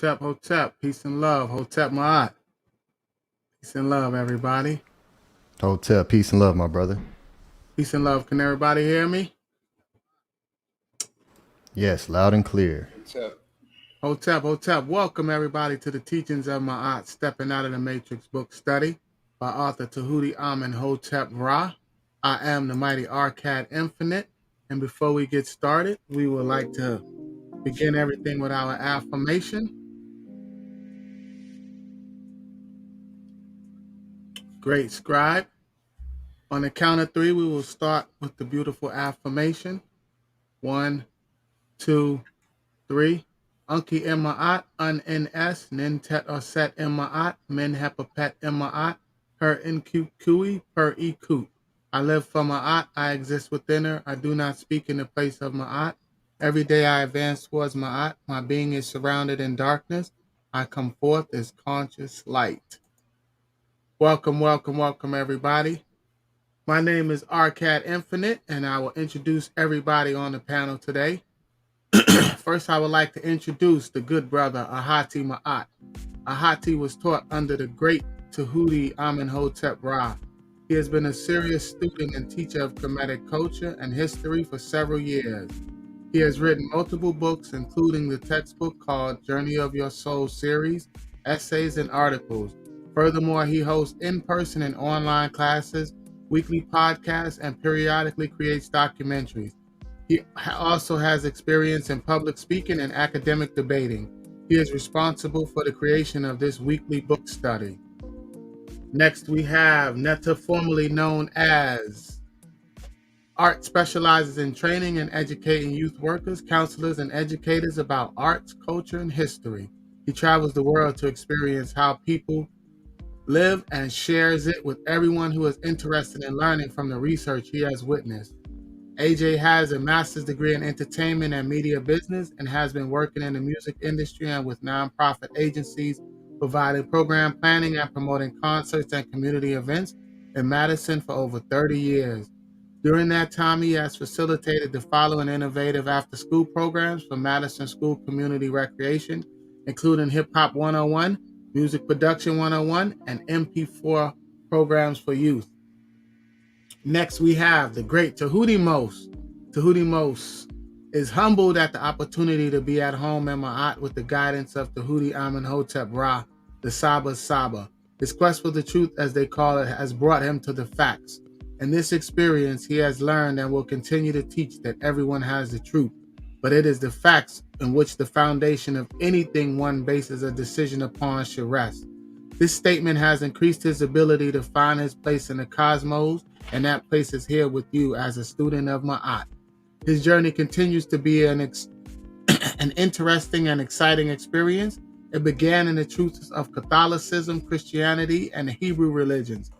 Hotep, Hotep, peace and love. Hotep Ma'at. Peace and love, everybody. Hotel, peace and love, my brother. Peace and love. Can everybody hear me? Yes, loud and clear. Hotep. Hotep, Hotep. Welcome, everybody, to the teachings of Ma'at, Stepping Out of the Matrix book study by author Tahuti Amen Hotep Ra. I am the mighty Arcad Infinite. And before we get started, we would like to begin everything with our affirmation. Great scribe. On the count of three, we will start with the beautiful affirmation. 1, 2, 3. Unki Ma'at, Un-N-S, Nintet Oset Ma'at, Men Hepapet Ma'at, Her Nkui, Per Ikut. I live for Ma'at, I exist within her, I do not speak in the place of Ma'at. Every day I advance towards Ma'at, my being is surrounded in darkness, I come forth as conscious light. Welcome, welcome, welcome, everybody. My name is Arcad Infinite, and I will introduce everybody on the panel today. First, I would like to introduce the good brother, Ahati Ma'at. Ahati was taught under the great Tahuti Amenhotep Ra. He has been a serious student and teacher of Kemetic culture and history for several years. He has written multiple books, including the textbook called Journey of Your Soul series, essays, and articles. Furthermore, he hosts in-person and online classes, weekly podcasts, and periodically creates documentaries. He also has experience in public speaking and academic debating. He is responsible for the creation of this weekly book study. Next, we have Netta, formerly known as Art, specializes in training and educating youth workers, counselors, and educators about arts, culture, and history. He travels the world to experience how people live and shares it with everyone who is interested in learning from the research he has witnessed. AJ has a master's degree in entertainment and media business and has been working in the music industry and with nonprofit agencies, providing program planning and promoting concerts and community events in Madison for over 30 years. During that time, he has facilitated the following innovative after-school programs for Madison School Community Recreation, including Hip Hop 101, Music Production 101, and MP4 programs for youth. Next, we have the great Tahuti Mos. Tahuti Mos is humbled at the opportunity to be at home in Ma'at with the guidance of Tahuti Amenhotep Ra, the Saba Saba. His quest for the truth, as they call it, has brought him to the facts. In this experience, he has learned and will continue to teach that everyone has the truth, but it is the facts in which the foundation of anything one bases a decision upon should rest. This statement has increased his ability to find his place in the cosmos, and that place is here with you as a student of Ma'at. His journey continues to be an interesting and exciting experience. It began in the truths of Catholicism, Christianity, and the Hebrew religions.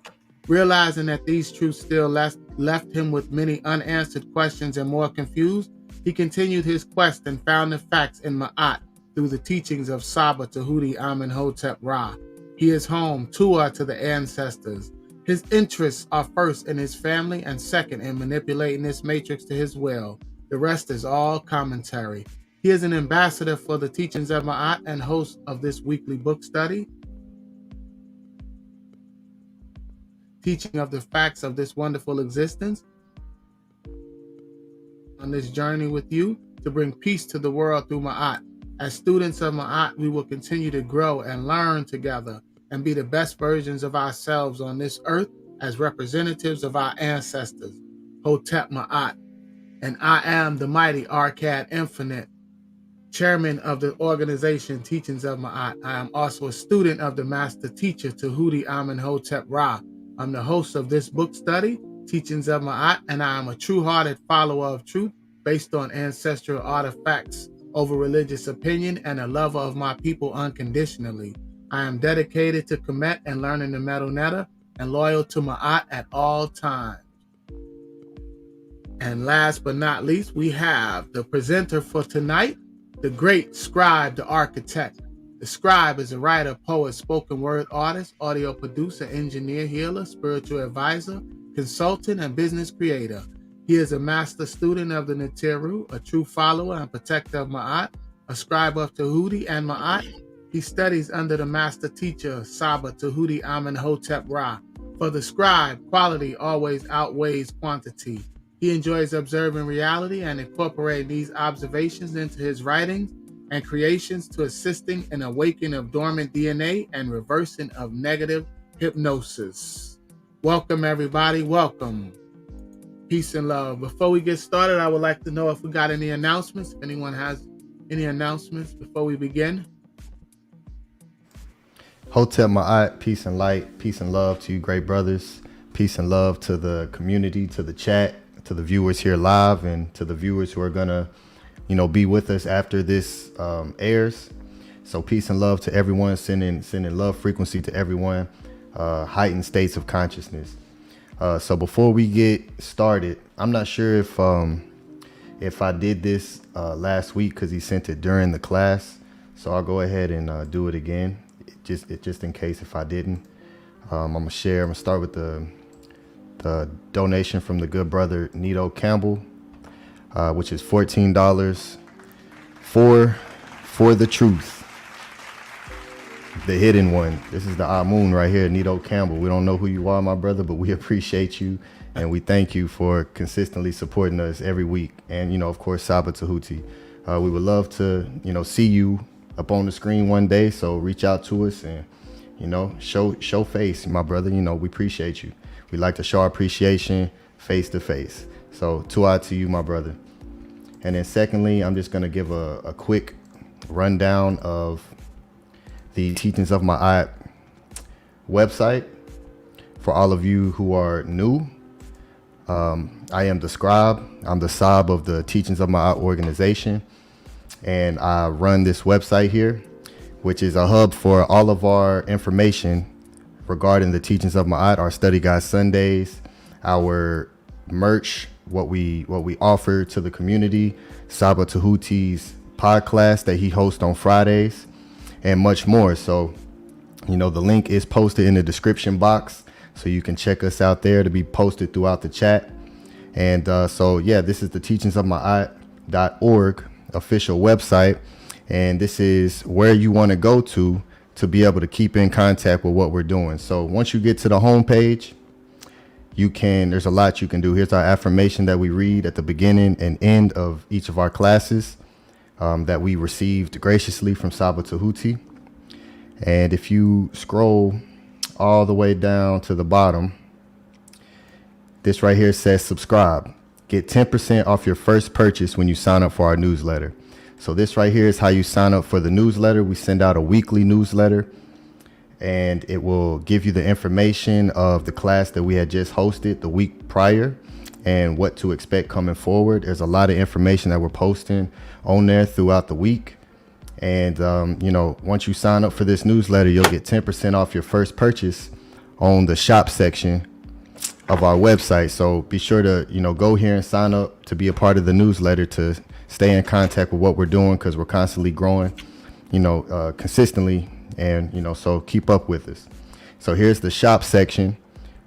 Realizing that these truths still left him with many unanswered questions and more confused, he continued his quest and found the facts in Ma'at through the teachings of Saba Tahuti Amenhotep Ra. He is home, Tua, to the ancestors. His interests are first in his family and second in manipulating this matrix to his will. The rest is all commentary. He is an ambassador for the teachings of Ma'at and host of this weekly book study, teaching of the facts of this wonderful existence. On this journey with you to bring peace to the world through Ma'at. As students of Ma'at, we will continue to grow and learn together and be the best versions of ourselves on this earth as representatives of our ancestors. Hotep Ma'at. And I am the mighty Arcad Infinite, chairman of the organization Teachings of Ma'at. I am also a student of the master teacher Tahuti Amenhotep Ra. I'm the host of this book study, Teachings of Ma'at, and I am a true-hearted follower of truth based on ancestral artifacts over religious opinion and a lover of my people unconditionally. I am dedicated to Kemet and learning the Metal Netta and loyal to Ma'at at all times. And last but not least, we have the presenter for tonight, the great scribe, the architect. The scribe is a writer, poet, spoken word artist, audio producer, engineer, healer, spiritual advisor, consultant, and business creator. He is a master student of the Netiru, a true follower and protector of Ma'at, a scribe of Tahuti and Ma'at, He studies under the master teacher Saba Tahuti Amenhotep Ra. For the scribe, quality always outweighs quantity. He enjoys observing reality and incorporating these observations into his writings and creations to assisting in awakening of dormant DNA and reversing of negative hypnosis. Welcome, everybody. Welcome. Peace and love. Before we get started, I would like to know if we got any announcements. If anyone has any announcements before we begin. Hotep Ma'at, peace and light, peace and love to you, great brothers. Peace and love to the community, to the chat, to the viewers here live, and to the viewers who are gonna, be with us after this airs. So peace and love to everyone, sending love frequency to everyone, heightened states of consciousness. So before we get started, I'm not sure if I did this last week because he sent it during the class. So I'll go ahead and do it again, just in case if I didn't. I'm gonna start with the donation from the good brother Nito Campbell, which is $14 for the truth. The hidden one. This is the Amun right here, Nito Campbell. We don't know who you are, my brother, but we appreciate you and we thank you for consistently supporting us every week. And, of course, Saba Tahuti. We would love to, see you up on the screen one day. So reach out to us and, show face, my brother. We appreciate you. We like to show our appreciation face to face. So to you, my brother. And then secondly, I'm just going to give a quick rundown of the Teachings of Ma'at website for all of you who are new. I am the scribe. I'm the Sab of the Teachings of Ma'at organization, and I run this website here, which is a hub for all of our information regarding the Teachings of Ma'at, our study guide Sundays, our merch, what we offer to the community, Saba Tahuti's podcast that he hosts on Fridays, and much more. So, the link is posted in the description box, so you can check us out there to be posted throughout the chat. And this is the teachingsofma'at.org official website, and this is where you want to go to be able to keep in contact with what we're doing. So once you get to the homepage, there's a lot you can do. Here's our affirmation that we read at the beginning and end of each of our classes, that we received graciously from Saba Tahuti. And if you scroll all the way down to the bottom, this right here says subscribe. Get 10% off your first purchase when you sign up for our newsletter. So this right here is how you sign up for the newsletter. We send out a weekly newsletter, and it will give you the information of the class that we had just hosted the week prior and what to expect coming forward. There's a lot of information that we're posting on there throughout the week. And, once you sign up for this newsletter, you'll get 10% off your first purchase on the shop section of our website. So be sure to, go here and sign up to be a part of the newsletter to stay in contact with what we're doing, because we're constantly growing, consistently. And, so keep up with us. So here's the shop section,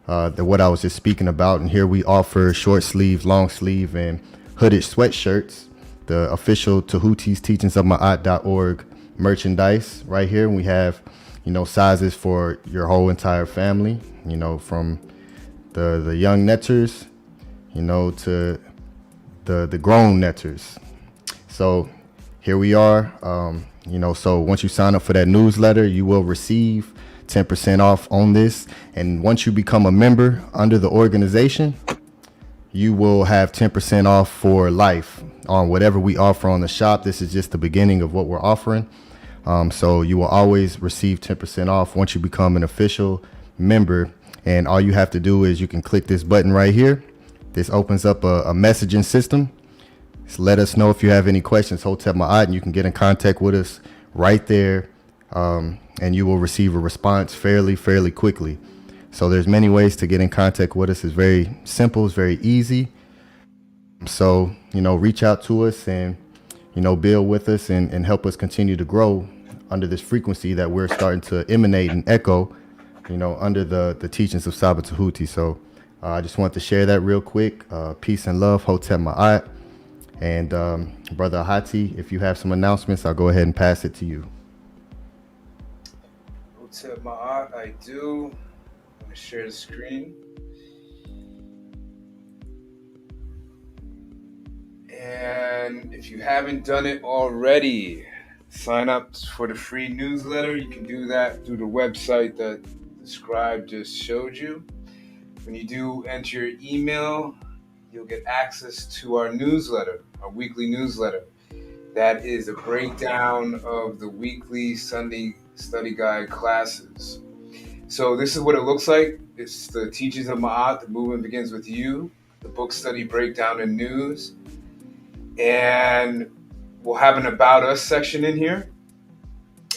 what I was just speaking about. And here we offer short sleeve, long sleeve, and hooded sweatshirts, the official Tahuti's Teachings of Ma'at.org merchandise right here. We have, sizes for your whole entire family, from the young netters, to the grown netters. So here we are. So once you sign up for that newsletter, you will receive 10% off on this. And once you become a member under the organization, you will have 10% off for life on whatever we offer on the shop. This is just the beginning of what we're offering. So you will always receive 10% off once you become an official member. And all you have to do is you can click this button right here. This opens up a messaging system. So let us know if you have any questions, Hotep Ma'at, and you can get in contact with us right there. And you will receive a response fairly quickly. So there's many ways to get in contact with us. It's very simple. It's very easy. So, reach out to us and, build with us and help us continue to grow under this frequency that we're starting to emanate and echo, under the teachings of Saba Tahuti. So I just want to share that real quick. Peace and love, Hotep Ma'at. And Brother Ahati, if you have some announcements, I'll go ahead and pass it to you. to Ma'at, I do. I'm gonna share the screen. And if you haven't done it already, sign up for the free newsletter. You can do that through the website that the scribe just showed you. When you do enter your email, you'll get access to our newsletter, our weekly newsletter. That is a breakdown of the weekly Sunday study guide classes. So this is what it looks like. It's the teachings of Ma'at, the movement begins with you, the book study breakdown and news, and we'll have an about us section in here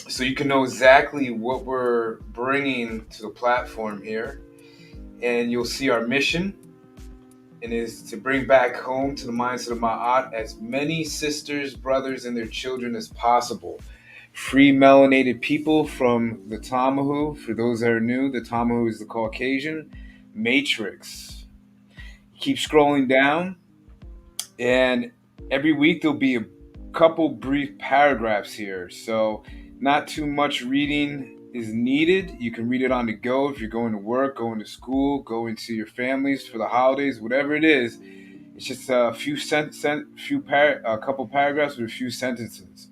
so you can know exactly what we're bringing to the platform here. And you'll see our mission, and is to bring back home to the minds of the Ma'at as many sisters, brothers, and their children as possible. Free melanated people from the Tamahu. For those that are new, the Tamahu is the Caucasian matrix. Keep scrolling down, and every week there'll be a couple brief paragraphs here. So not too much reading is needed. You can read it on the go if you're going to work, going to school, going to your families for the holidays, whatever it is. It's just a couple paragraphs with a few sentences.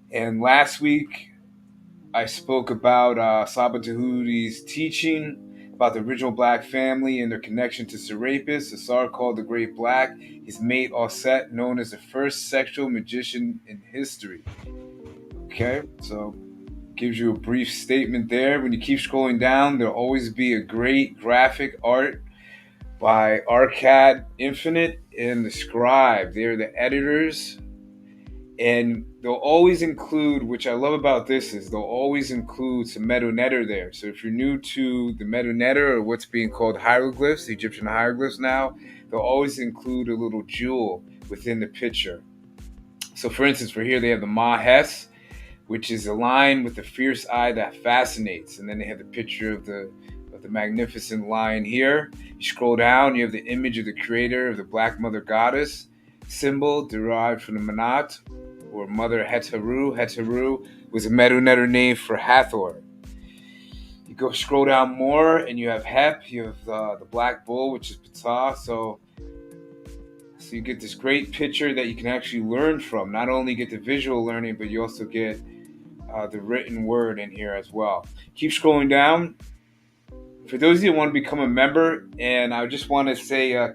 And last week I spoke about Saba Tahudi's teaching about the original black family and their connection to Serapis, a Sar called the Great Black, his mate Osset, known as the first sexual magician in history. Okay, so gives you a brief statement there. When you keep scrolling down, there'll always be a great graphic art by Arcad Infinite and the Scribe. They're the editors. And they'll always include, which I love about this, is they'll always include some metanetter there. So if you're new to the metanetter or what's being called hieroglyphs, the Egyptian hieroglyphs now, they'll always include a little jewel within the picture. So for instance, for here they have the Mahes, which is a line with the fierce eye that fascinates. And then they have the picture of the magnificent lion here. You scroll down, you have the image of the creator of the Black Mother Goddess, symbol derived from the Manat, or Mother Heteru. Heteru was a Medunetter name for Hathor. You go scroll down more, and you have Hep. You have the black bull, which is Ptah. So you get this great picture that you can actually learn from. Not only get the visual learning, but you also get the written word in here as well. Keep scrolling down. For those of you who want to become a member, and I just want to say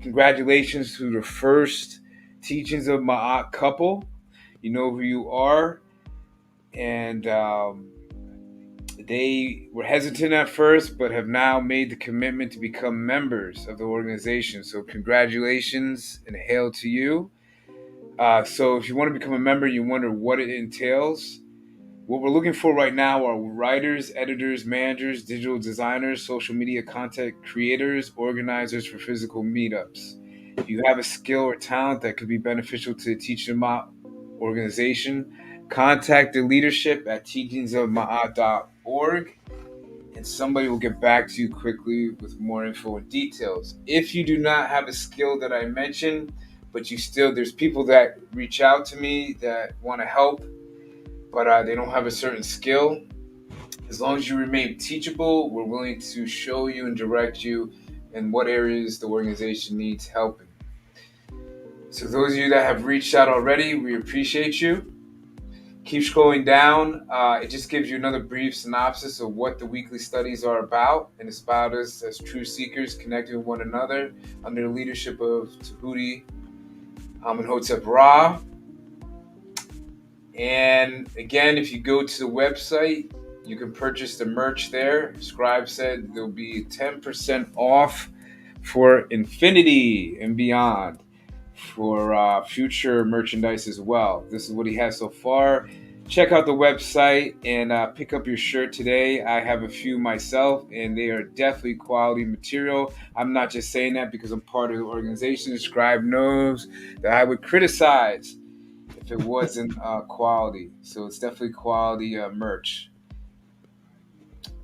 congratulations to the first teachings of Ma'at couple. You know who you are. And they were hesitant at first, but have now made the commitment to become members of the organization. So congratulations and hail to you. So if you want to become a member, you wonder what it entails. What we're looking for right now are writers, editors, managers, digital designers, social media content creators, organizers for physical meetups. If you have a skill or talent that could be beneficial to the Teaching Ma'at organization, contact the leadership at teachingsofma'at.org, and somebody will get back to you quickly with more info and details. If you do not have a skill that I mentioned, but there's people that reach out to me that want to help, but they don't have a certain skill. As long as you remain teachable, we're willing to show you and direct you in what areas the organization needs help in. So those of you that have reached out already, we appreciate you. Keep scrolling down. It just gives you another brief synopsis of what the weekly studies are about, and it's about us as true seekers connecting with one another under the leadership of Tahuti Amenhotep Ra. And again, if you go to the website, you can purchase the merch there. Scribe said there'll be 10% off for infinity and beyond for future merchandise as well. This is what he has so far. Check out the website and pick up your shirt today. I have a few myself, and they are definitely quality material. I'm not just saying that because I'm part of the organization. Scribe knows that I would criticize if it wasn't quality. So it's definitely quality merch.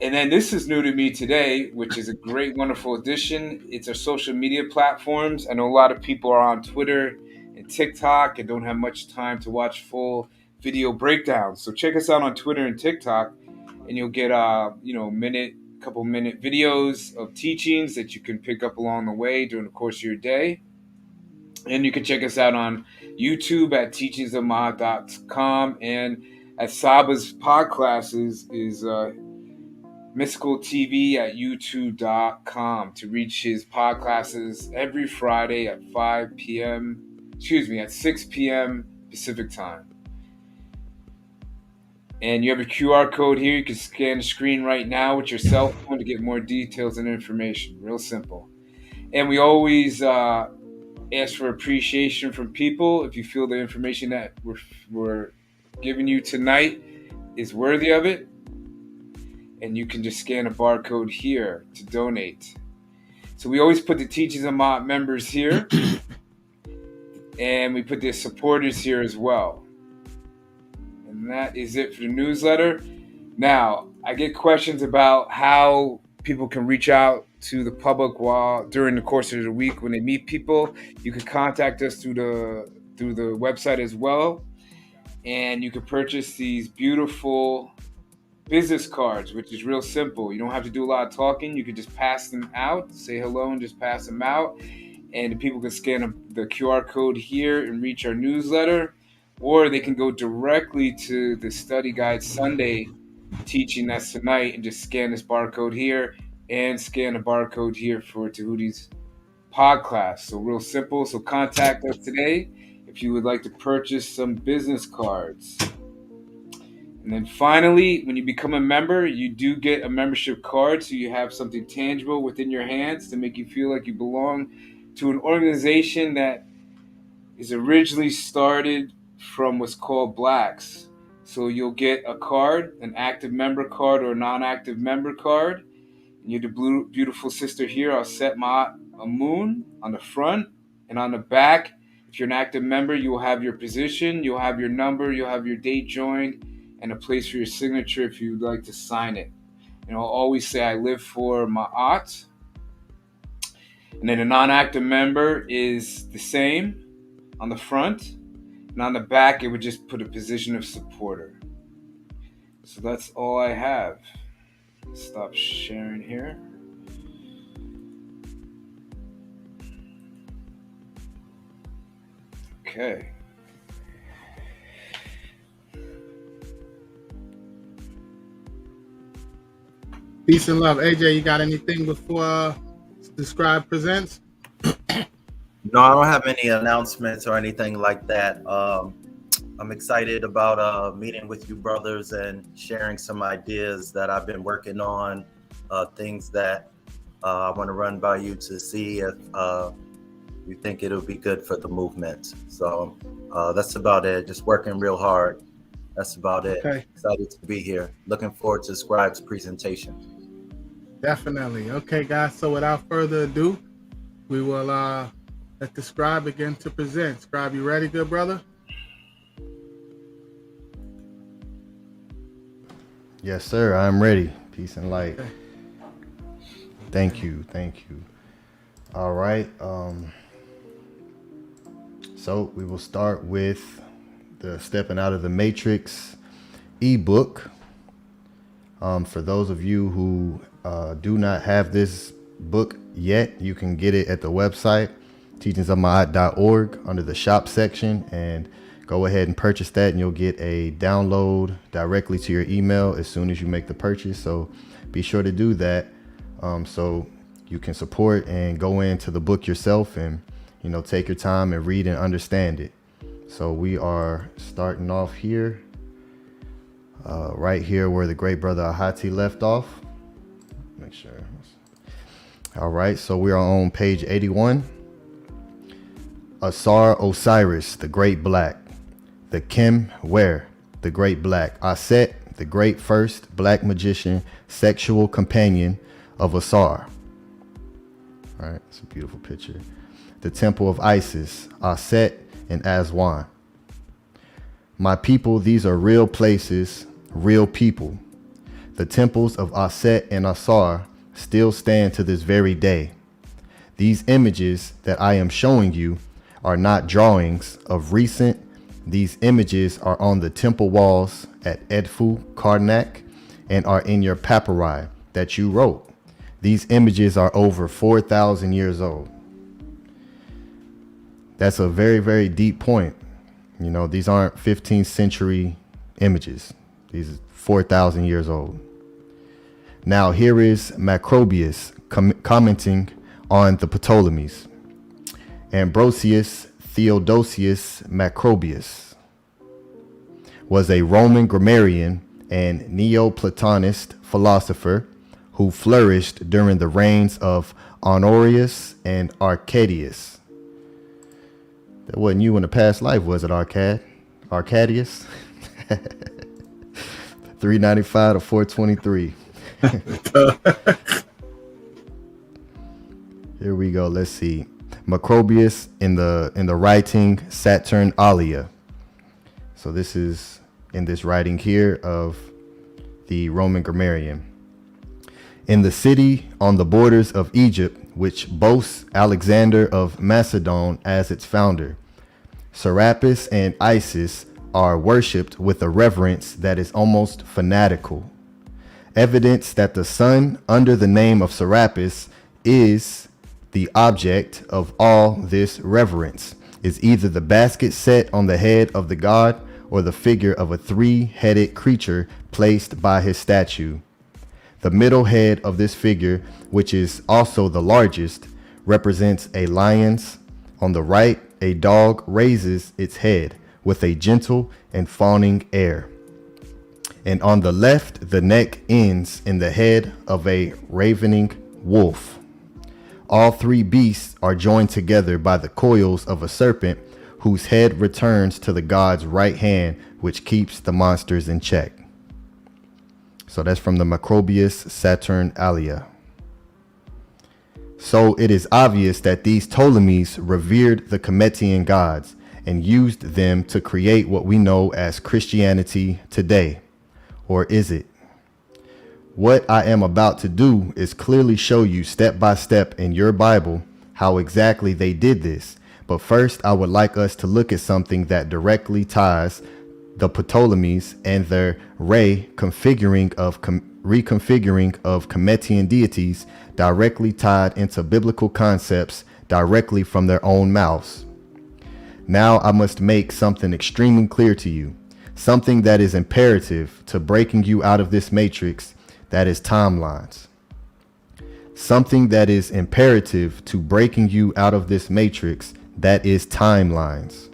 And then this is new to me today, which is a great, wonderful addition. It's our social media platforms. I know a lot of people are on Twitter and TikTok and don't have much time to watch full video breakdowns. So check us out on Twitter and TikTok and you'll get couple minute videos of teachings that you can pick up along the way during the course of your day. And you can check us out on YouTube at teachingsofma.com, and at Saba's podclasses is Mystical TV at youtube.com to reach his podclasses every Friday at 6 p.m. Pacific time. And you have a QR code here. You can scan the screen right now with your cell phone to get more details and information. Real simple. And we always ask for appreciation from people. If you feel the information that we're giving you tonight is worthy of it, and you can just scan a barcode here to donate. So we always put the Teachings of Ma members here, and we put the supporters here as well. And that is it for the newsletter. Now, I get questions about how people can reach out to the public during the course of the week when they meet people. You can contact us through the website as well, and you can purchase these beautiful business cards, which is real simple. You don't have to do a lot of talking. You can just pass them out, say hello, and just pass them out. And the people can scan the QR code here and reach our newsletter, or they can go directly to the Study Guide Sunday teaching that's tonight and just scan this barcode here and scan a barcode here for Tahuti's podcast. So real simple. So contact us today if you would like to purchase some business cards. And then finally, when you become a member, you do get a membership card, so you have something tangible within your hands to make you feel like you belong to an organization that is originally started from what's called Blacks. So you'll get a card, an active member card or a non-active member card. And you're the beautiful sister here. I'll set a moon on the front, and on the back, if you're an active member, you will have your position, you'll have your number, you'll have your date joined, and a place for your signature if you'd like to sign it. And I'll always say I live for Ma'at. And then a non-active member is the same on the front. And on the back, it would just put a position of supporter. So that's all I have. Stop sharing here. Okay. Peace and love. AJ, you got anything before the Scribe presents? No, I don't have any announcements or anything like that. I'm excited about meeting with you brothers and sharing some ideas that I've been working on, things that I want to run by you to see if you think it'll be good for the movement. So that's about it. Just working real hard. That's about it. Okay. Excited to be here. Looking forward to Scribe's presentation. Definitely. Okay, guys. So without further ado, we will let the Scribe begin to present. Scribe, you ready, good brother? Yes, sir. I'm ready. Peace and light. Okay. Thank you. All right. So we will start with the Stepping Out of the Matrix ebook. For those of you who do not have this book yet, you can get it at the website teachingsofmaat.org under the shop section, and go ahead and purchase that, and you'll get a download directly to your email as soon as you make the purchase. So be sure to do that, so you can support and go into the book yourself and take your time and read and understand it. So we are starting off here, right here where the great brother Ahati left off. Make sure. All right, so we are on page 81. Asar Osiris, the Great Black. The Kim Ware, the Great Black. Aset, the great first black magician, sexual companion of Asar. All right, it's a beautiful picture. The Temple of Isis, Aset and Aswan. My people, these are real places, real people. The temples of Aset and Asar still stand to this very day. These images that I am showing you are not drawings of recent. These images are on the temple walls at Edfu, Karnak, and are in your papyri that you wrote. These images are over 4,000 years old. That's a very, very deep point. You know, these aren't 15th century images. These are 4,000 years old. Now, here is Macrobius commenting on the Ptolemies. Ambrosius Theodosius Macrobius was a Roman grammarian and Neoplatonist philosopher who flourished during the reigns of Honorius and Arcadius. That wasn't you in a past life, was it, Arcadius? 395 to 423. Here we go. Let's see. Macrobius in the writing Saturnalia. So this is in this writing here of the Roman grammarian. In the city on the borders of Egypt, which boasts Alexander of Macedon as its founder, Serapis and Isis are worshipped with a reverence that is almost fanatical. Evidence that the sun under the name of Serapis is the object of all this reverence is either the basket set on the head of the god or the figure of a three-headed creature placed by his statue. The middle head of this figure, which is also the largest, represents a lion's. On the right, a dog raises its head with a gentle and fawning air. And on the left, the neck ends in the head of a ravening wolf. All three beasts are joined together by the coils of a serpent whose head returns to the god's right hand, which keeps the monsters in check. So that's from the Macrobius Saturnalia. So it is obvious that these Ptolemies revered the Cometian gods and used them to create what we know as Christianity today. Or is it? What I am about to do is clearly show you step by step in your Bible how exactly they did this. But first, I would like us to look at something that directly ties the Ptolemies and their reconfiguring of Cometian deities directly tied into biblical concepts directly from their own mouths. Now I must make something extremely clear to you, something that is imperative to breaking you out of this matrix, that is timelines. Something that is imperative to breaking you out of this matrix, that is timelines.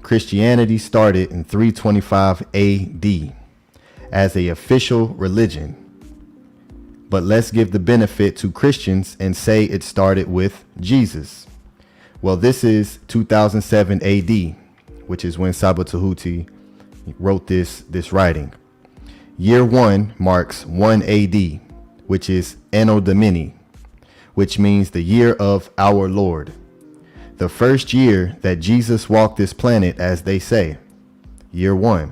Christianity started in 325 AD as an official religion. But let's give the benefit to Christians and say it started with Jesus. Well, this is 2007 AD, which is when Saba Tahuti wrote this writing. Year 1 marks 1 AD, which is Anno Domini, which means the year of our Lord. The first year that Jesus walked this planet, as they say, year 1.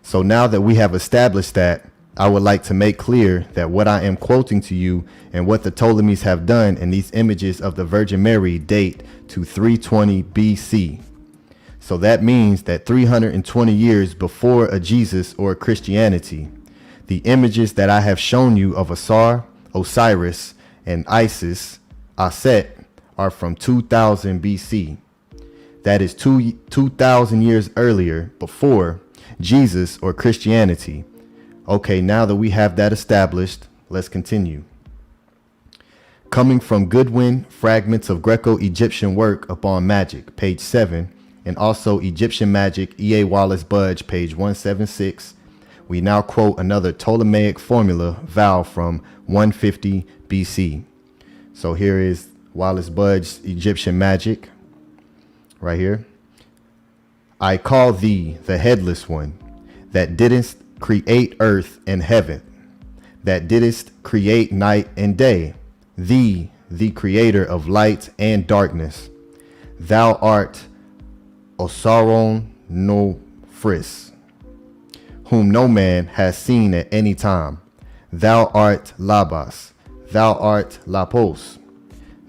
So now that we have established that, I would like to make clear that what I am quoting to you and what the Ptolemies have done in these images of the Virgin Mary date to 320 BC. So that means that 320 years before a Jesus or a Christianity, the images that I have shown you of Asar, Osiris, and Isis, Aset, are from 2000 BC. That is 2,000 years earlier, before Jesus or Christianity. Okay, now that we have that established, let's continue. Coming from Goodwin, Fragments of Greco-Egyptian Work Upon Magic, page 7, and also Egyptian Magic, E.A. Wallace Budge, page 176, we now quote another Ptolemaic formula vow from 150 BC. So here is Wallace Budge's Egyptian Magic, right here. I call thee the headless one, that didst create earth and heaven, that didst create night and day, thee, the creator of light and darkness. Thou art Osaron no Fris, whom no man has seen at any time. Thou art Labas, thou art Lapos.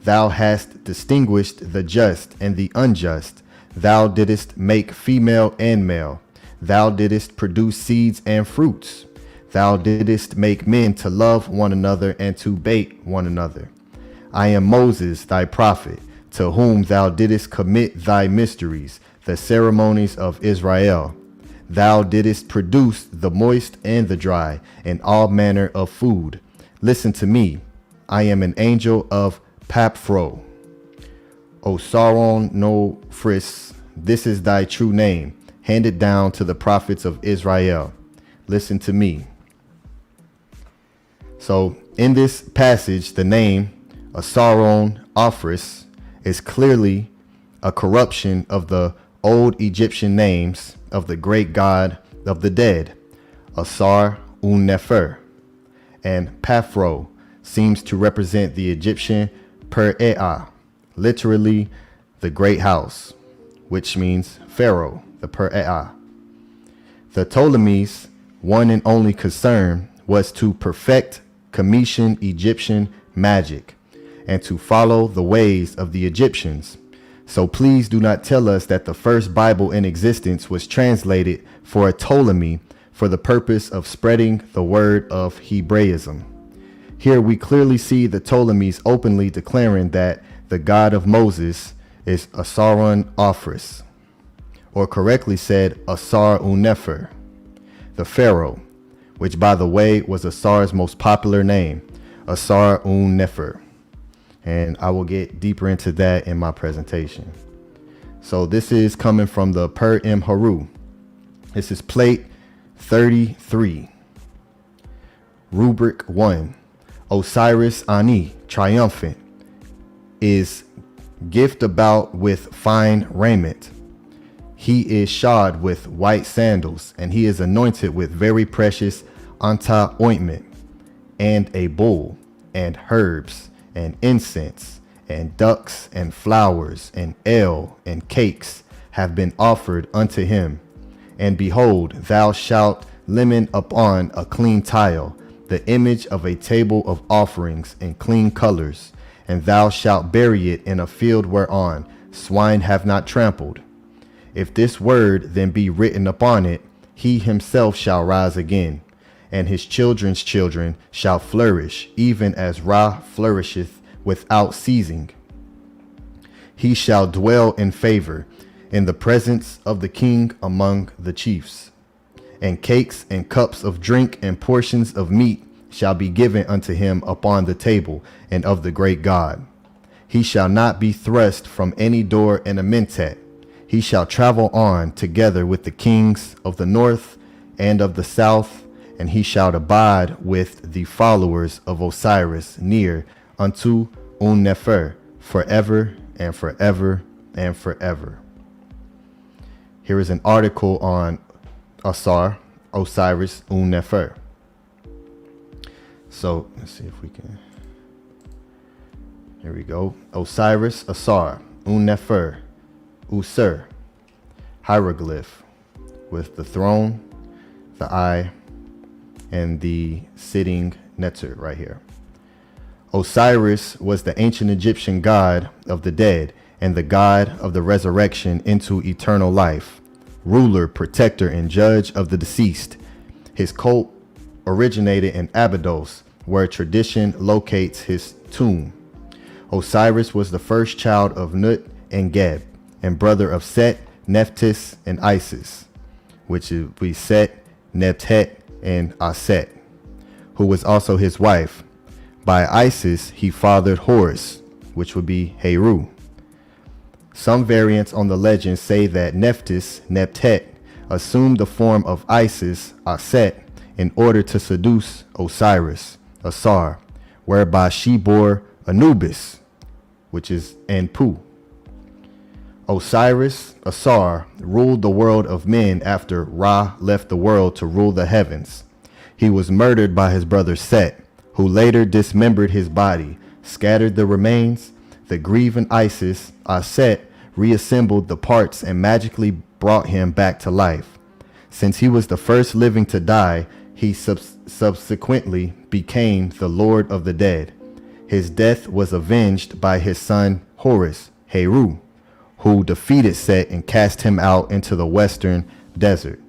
Thou hast distinguished the just and the unjust. Thou didst make female and male. Thou didst produce seeds and fruits. Thou didst make men to love one another and to bait one another. I am Moses, thy prophet, to whom thou didst commit thy mysteries, the ceremonies of Israel. Thou didst produce the moist and the dry, and all manner of food. Listen to me. I am an angel of Paphro. Osaron no Fris, this is thy true name, handed down to the prophets of Israel. Listen to me. So in this passage, the name Osaron Ofris is clearly a corruption of the old Egyptian names of the great god of the dead, Asar Un-Nefer, and Paphro seems to represent the Egyptian Per-Ea, literally the great house, which means Pharaoh, the Per-Ea. The Ptolemies' one and only concern was to perfect Cometian Egyptian magic and to follow the ways of the Egyptians. So please do not tell us that the first Bible in existence was translated for a Ptolemy for the purpose of spreading the word of Hebraism. Here we clearly see the Ptolemies openly declaring that the God of Moses is Asaron Ofris, or correctly said Asar Un-Nefer, the Pharaoh, which by the way was Asar's most popular name, Asar Un-Nefer. And I will get deeper into that in my presentation. So this is coming from the Per-Im Haru. This is plate 33. Rubric 1. Osiris Ani, triumphant, is gift about with fine raiment. He is shod with white sandals, and he is anointed with very precious anta ointment, and a bull, and herbs, and incense, and ducks, and flowers, and ale, and cakes have been offered unto him. And behold, thou shalt limn upon a clean tile the image of a table of offerings in clean colors, and thou shalt bury it in a field whereon swine have not trampled. If this word then be written upon it, he himself shall rise again, and his children's children shall flourish, even as Ra flourisheth without ceasing. He shall dwell in favor in the presence of the king among the chiefs. And cakes and cups of drink and portions of meat shall be given unto him upon the table and of the great God. He shall not be thrust from any door in a mentat. He shall travel on together with the kings of the north and of the south, and he shall abide with the followers of Osiris near unto Un-Nefer forever and forever and forever. Here is an article on Osiris Un-Nefer. So let's see if we can. Here we go. Osiris Asar Un-Nefer Usur, hieroglyph with the throne, the eye, and the sitting Neter right here. Osiris was the ancient Egyptian god of the dead and the god of the resurrection into eternal life, ruler, protector, and judge of the deceased. His cult originated in Abydos, where tradition locates his tomb. Osiris was the first child of Nut and Geb, and brother of Set, Nephthys, and Isis, which would be Set, Nephtet, and Aset, who was also his wife. By Isis, he fathered Horus, which would be Heru. Some variants on the legend say that Nephthys, Nephtet, assumed the form of Isis, Aset, in order to seduce Osiris, Asar, whereby she bore Anubis, which is Anpu. Osiris, Asar, ruled the world of men after Ra left the world to rule the heavens. He was murdered by his brother Set, who later dismembered his body, scattered the remains. The grieving Isis, Aset, reassembled the parts and magically brought him back to life. Since he was the first living to die, he subsequently became the Lord of the dead. His death was avenged by his son Horus, Heru, who defeated Set and cast him out into the western desert.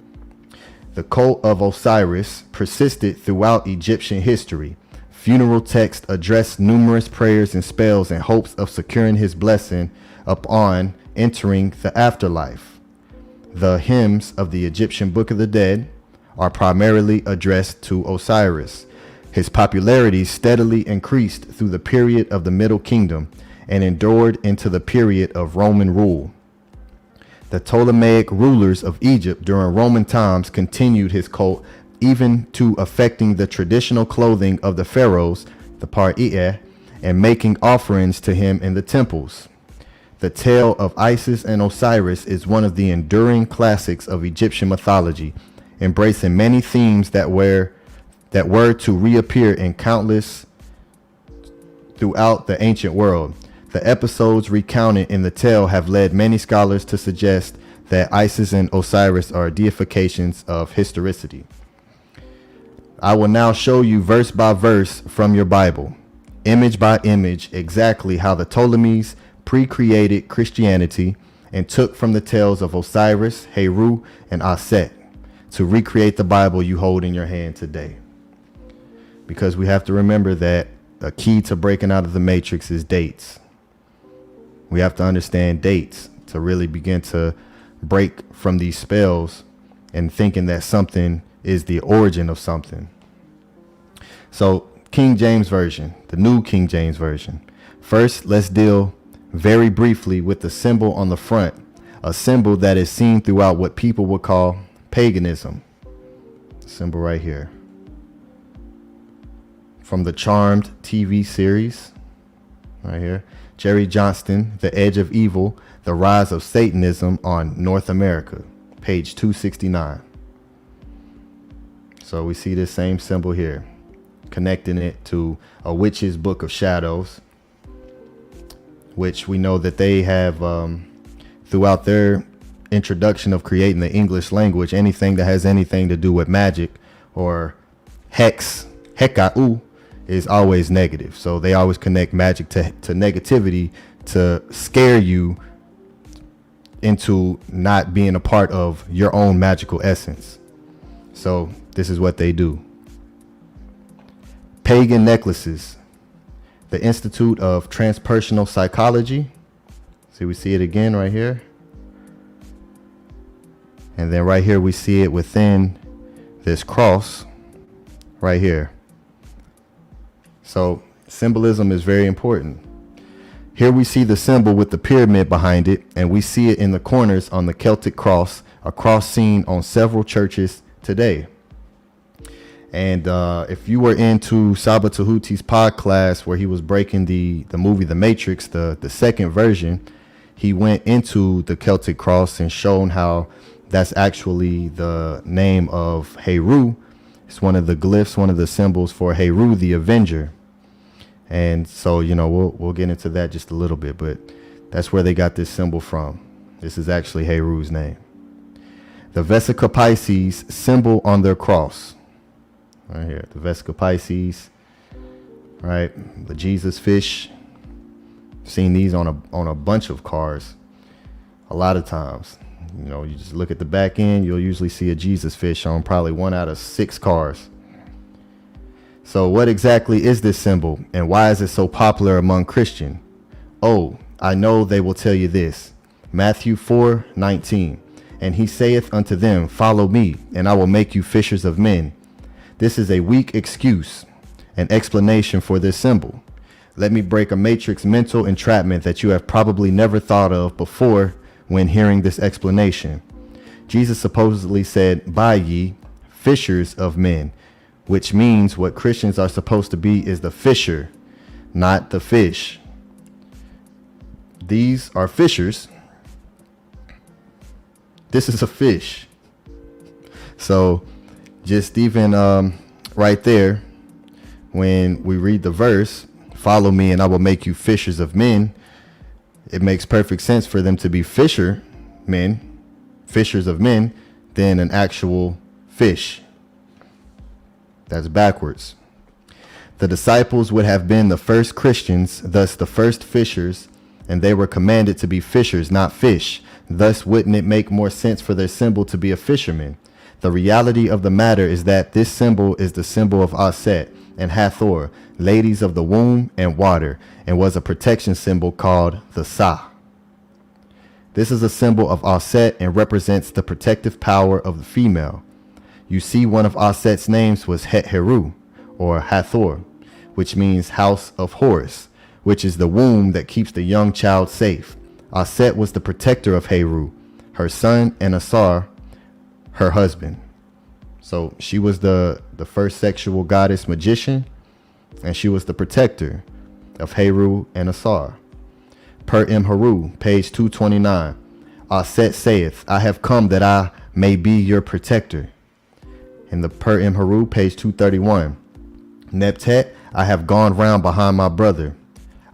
The cult of Osiris persisted throughout Egyptian history. Funeral texts addressed numerous prayers and spells in hopes of securing his blessing upon entering the afterlife. The hymns of the Egyptian Book of the Dead are primarily addressed to Osiris. His popularity steadily increased through the period of the Middle Kingdom and endured into the period of Roman rule. The Ptolemaic rulers of Egypt during Roman times continued his cult, even to affecting the traditional clothing of the pharaohs, the Par-EE, and making offerings to him in the temples. The tale of Isis and Osiris is one of the enduring classics of Egyptian mythology, embracing many themes that were to reappear in countless throughout the ancient world. The episodes recounted in the tale have led many scholars to suggest that Isis and Osiris are deifications of historicity. I will now show you verse by verse from your Bible, image by image, exactly how the Ptolemies pre-created Christianity and took from the tales of Osiris, Heru, and Aset to recreate the Bible you hold in your hand today. Because we have to remember that a key to breaking out of the matrix is dates. We have to understand dates to really begin to break from these spells and thinking that something is the origin of something. So King James Version, the New King James Version. First, let's deal very briefly with the symbol on the front, a symbol that is seen throughout what people would call paganism. Symbol right here. From the Charmed TV series, right here. Jerry Johnston, The Edge of Evil, The Rise of Satanism on North America, page 269. So we see this same symbol here, connecting it to a witch's book of shadows, which we know that they have throughout their introduction of creating the English language, anything that has anything to do with magic or hekau is always negative. So they always connect magic to negativity to scare you into not being a part of your own magical essence. So this is what they do. Pagan necklaces. The Institute of Transpersonal Psychology. See, we see it again right here. And then right here we see it within this cross right here. So symbolism is very important. Here we see the symbol with the pyramid behind it, and we see it in the corners on the Celtic cross, a cross seen on several churches today. And if you were into Saba Tahuti's pod class where he was breaking the movie The Matrix, the second version, he went into the Celtic cross and shown how that's actually the name of Heru. It's one of the glyphs, one of the symbols for Heru, the Avenger. And so, you know, we'll get into that just a little bit, but that's where they got this symbol from. This is actually Heru's name. The Vesica Pisces symbol on their cross. Right here, the Vesica Pisces, right? The Jesus fish. Seen these on a bunch of cars a lot of times. You know, you just look at the back end, you'll usually see a Jesus fish on probably 1 out of 6 cars. So what exactly is this symbol and why is it so popular among Christians? Oh, I know they will tell you this. Matthew 4:19. And he saith unto them, follow me, and I will make you fishers of men. This is a weak excuse, an explanation for this symbol. Let me break a matrix mental entrapment that you have probably never thought of before when hearing this explanation. Jesus supposedly said, by ye, fishers of men, which means what Christians are supposed to be is the fisher, not the fish. These are fishers. This is a fish. So just even right there, when we read the verse, follow me and I will make you fishers of men, it makes perfect sense for them to be fishers of men, than an actual fish. That's backwards. The disciples would have been the first Christians, thus the first fishers, and they were commanded to be fishers, not fish. Thus, wouldn't it make more sense for their symbol to be a fisherman? The reality of the matter is that this symbol is the symbol of Aset and Hathor, ladies of the womb and water, and was a protection symbol called the Sa. This is a symbol of Aset and represents the protective power of the female. You see, one of Aset's names was Het Heru, or Hathor, which means house of Horus, which is the womb that keeps the young child safe. Aset was the protector of Heru, her son, and Asar, her husband. So she was the first sexual goddess magician, and she was the protector of Heru and Asar. Per Imheru, page 229, Aset saith, I have come that I may be your protector. In the Per Imheru, page 231, Neptet, I have gone round behind my brother.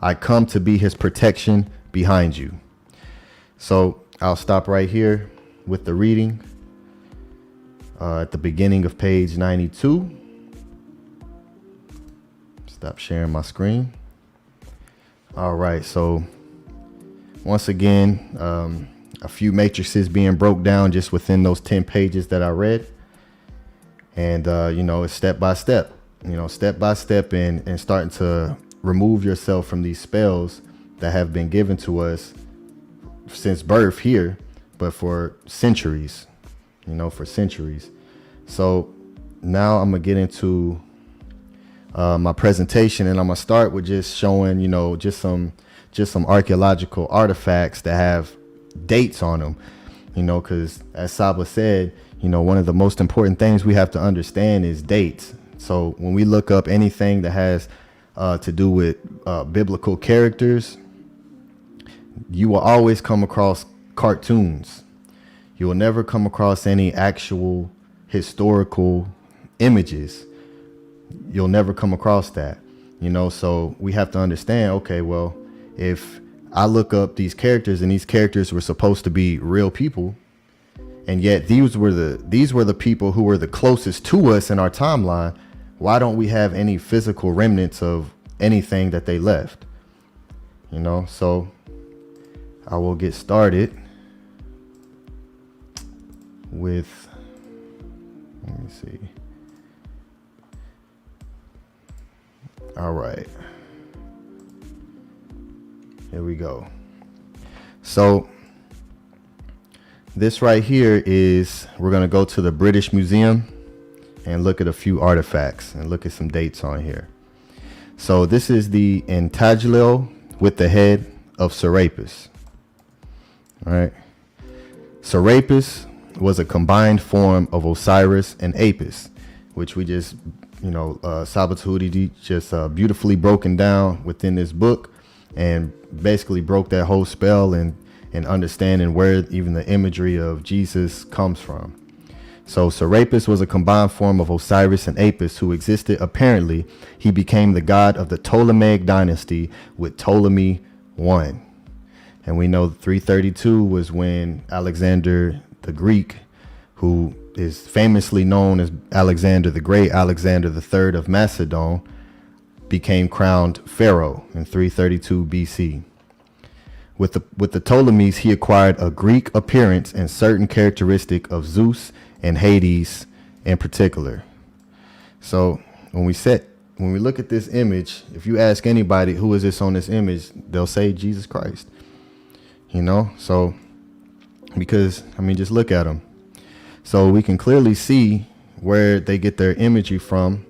I come to be his protection behind you. So I'll stop right here with the reading at the beginning of page 92. Stop sharing my screen. All right, so once again, a few matrices being broke down just within those 10 pages that I read. And, it's step by step, step by step and starting to remove yourself from these spells that have been given to us since birth here, but for centuries, for centuries. So now I'm going to get into my presentation, and I'm going to start with just showing, just some archaeological artifacts that have dates on them, because as Saba said, one of the most important things we have to understand is dates. So when we look up anything that has to do with biblical characters, you will always come across cartoons. You will never come across any actual historical images. You'll never come across that, so we have to understand, okay, well, if I look up these characters and these characters were supposed to be real people, and yet these were the people who were the closest to us in our timeline, why don't we have any physical remnants of anything that they left? So I will get started with, let me see. All right. Here we go. So this right here is, we're going to go to the British Museum and look at a few artifacts and look at some dates on here. So this is the intaglio with the head of Serapis. All right. Serapis was a combined form of Osiris and Apis, which we just, Sabatudi just beautifully broken down within this book, and basically broke that whole spell and understanding where even the imagery of Jesus comes from. So Serapis was a combined form of Osiris and Apis who existed. Apparently, he became the god of the Ptolemaic dynasty with Ptolemy I. And we know 332 was when Alexander the Greek, who is famously known as Alexander the Great, Alexander III of Macedon, became crowned pharaoh in 332 BC. With the Ptolemies, he acquired a Greek appearance and certain characteristic of Zeus and Hades in particular. So when we look at this image, if you ask anybody who is this on this image, they'll say Jesus Christ. So because just look at them. So we can clearly see where they get their imagery from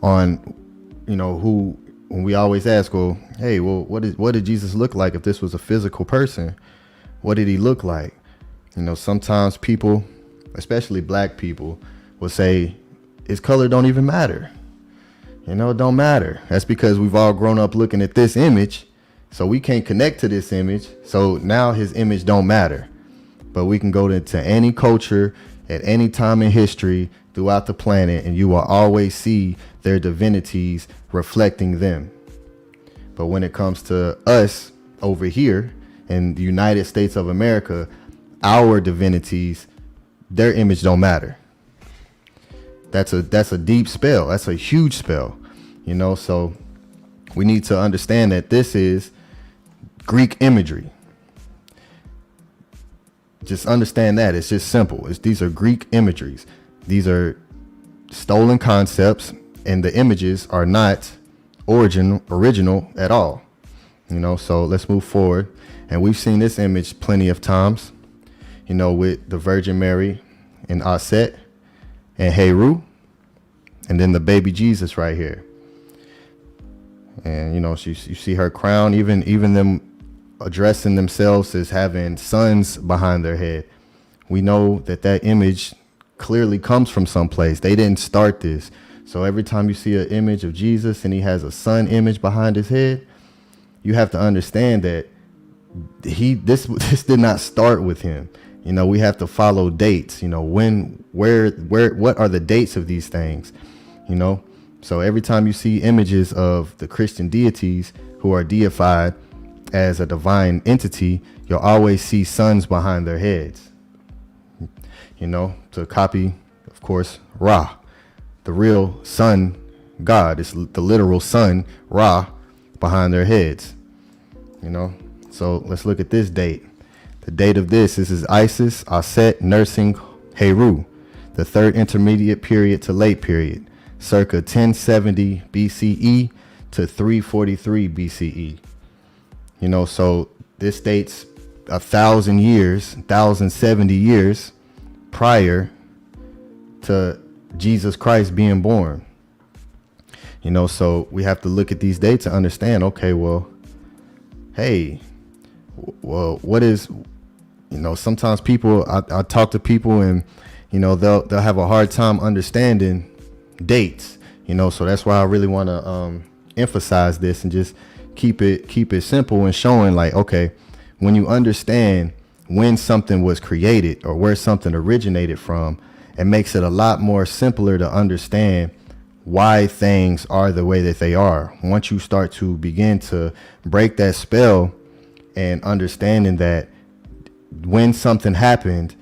on, who, when we always ask, what did Jesus look like if this was a physical person? What did he look like? Sometimes people, especially black people, will say his color don't even matter. It don't matter. That's because we've all grown up looking at this image, so we can't connect to this image. So now his image don't matter. But we can go to any culture at any time in history throughout the planet, and you will always see their divinities reflecting them. But when it comes to us over here in the United States of America, our divinities, their image don't matter. That's a deep spell. That's a huge spell, so we need to understand that this is Greek imagery. Just understand that. It's just simple. These are Greek imageries. These are stolen concepts, and the images are not original at all. So let's move forward. And we've seen this image plenty of times, with the Virgin Mary and Aset and Heru, and then the baby Jesus right here. And you see her crown, even them addressing themselves as having suns behind their head. We know that image clearly comes from someplace. They didn't start this. So every time you see an image of Jesus and he has a sun image behind his head, you have to understand that this did not start with him. We have to follow dates, when, where, what are the dates of these things, So every time you see images of the Christian deities who are deified as a divine entity, you'll always see suns behind their heads. To copy, of course, Ra, the real sun god. It's the literal sun, Ra, behind their heads. So let's look at this date. The date of this is Isis, Aset, nursing Heru, the third intermediate period to late period, circa 1070 BCE to 343 BCE. So this dates 1,070 years prior to Jesus Christ being born. So we have to look at these dates and understand, okay, well, what is, sometimes people, I talk to people and, they'll have a hard time understanding dates, so that's why I really want to emphasize this and just keep it simple and showing like, okay, when you understand when something was created or where something originated from, it makes it a lot more simpler to understand why things are the way that they are. Once you start to begin to break that spell and understanding that when something happened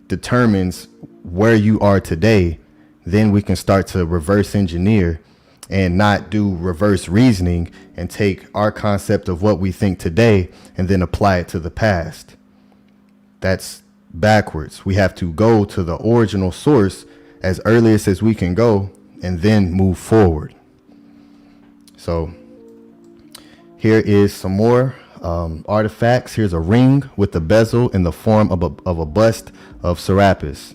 determines where you are today, then we can start to reverse engineer and not do reverse reasoning and take our concept of what we think today and then apply it to the past. That's backwards. We have to go to the original source as earliest as we can go and then move forward. So here is some more artifacts. Here's a ring with the bezel in the form of a bust of Serapis.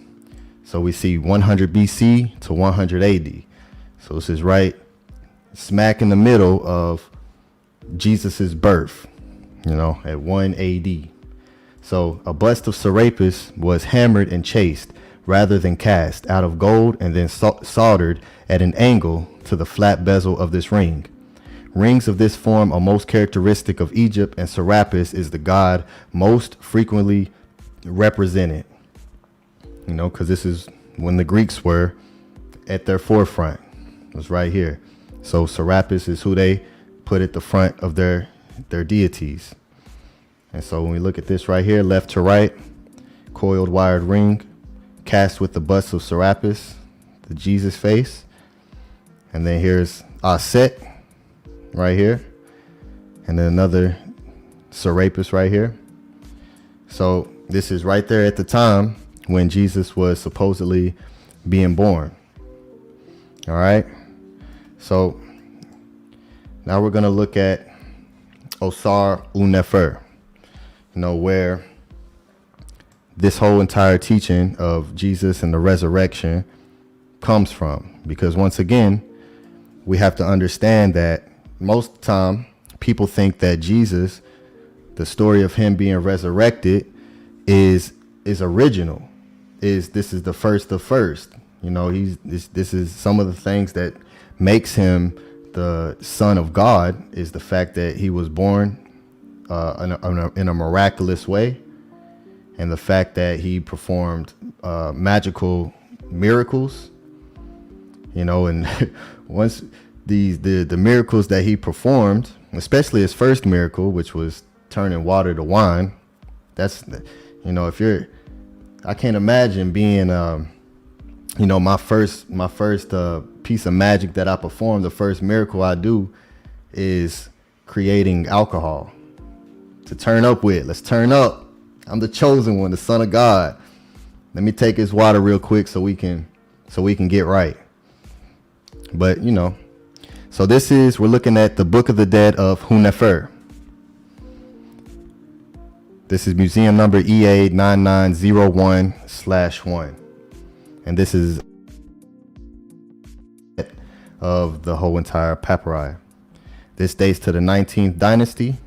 So we see 100 BC to 100 AD. So this is right smack in the middle of Jesus's birth, at 1 AD. So a bust of Serapis was hammered and chased rather than cast out of gold and then soldered at an angle to the flat bezel of this ring. Rings of this form are most characteristic of Egypt, and Serapis is the god most frequently represented. Because this is when the Greeks were at their forefront. It was right here. So Serapis is who they put at the front of their deities. And so when we look at this right here, left to right, coiled wired ring, cast with the bust of Serapis, the Jesus face. And then here's Aset right here. And then another Serapis right here. So this is right there at the time when Jesus was supposedly being born. All right. So now we're going to look at Osar Unefer, where this whole entire teaching of Jesus and the resurrection comes from. Because once again, we have to understand that most of the time people think that Jesus, the story of him being resurrected, is original. This is the first of first. This is some of the things that makes him the Son of God, is the fact that he was born in a miraculous way, and the fact that he performed magical miracles, and once the miracles that he performed, especially his first miracle, which was turning water to wine, that's, I can't imagine being, my first piece of magic that I perform, the first miracle I do is creating alcohol to turn up with. Let's turn up. I'm the chosen one, the Son of God. Let me take his water real quick so we can so we can get right. But so we're looking at the Book of the Dead of Hunefer. This is museum number EA 9901/1. And this is of the whole entire papyri. This dates to the 19th dynasty,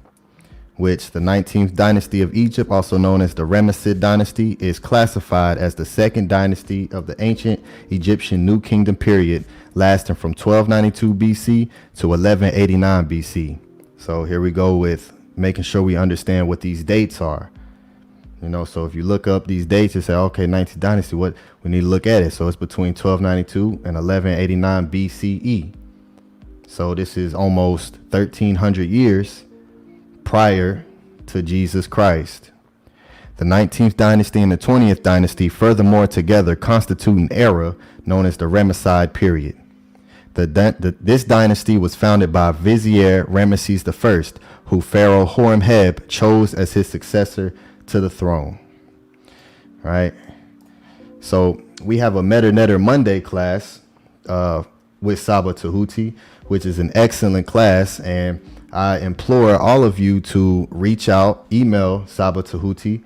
which the 19th dynasty of Egypt, also known as the Ramessid dynasty, is classified as the second dynasty of the ancient Egyptian New Kingdom period, lasting from 1292 BC to 1189 BC. So here we go with making sure we understand what these dates are. So if you look up these dates and say, okay, 19th dynasty, what we need to look at it. So it's between 1292 and 1189 BCE. So this is almost 1300 years prior to Jesus Christ. The 19th dynasty and the 20th dynasty furthermore together constitute an era known as the Ramessid period. This dynasty was founded by Vizier Ramesses I, who Pharaoh Horemheb chose as his successor to the throne. All right. So we have a Medu Neter Monday class with Saba Tahuti, which is an excellent class. And I implore all of you to reach out, email Saba Tahuti,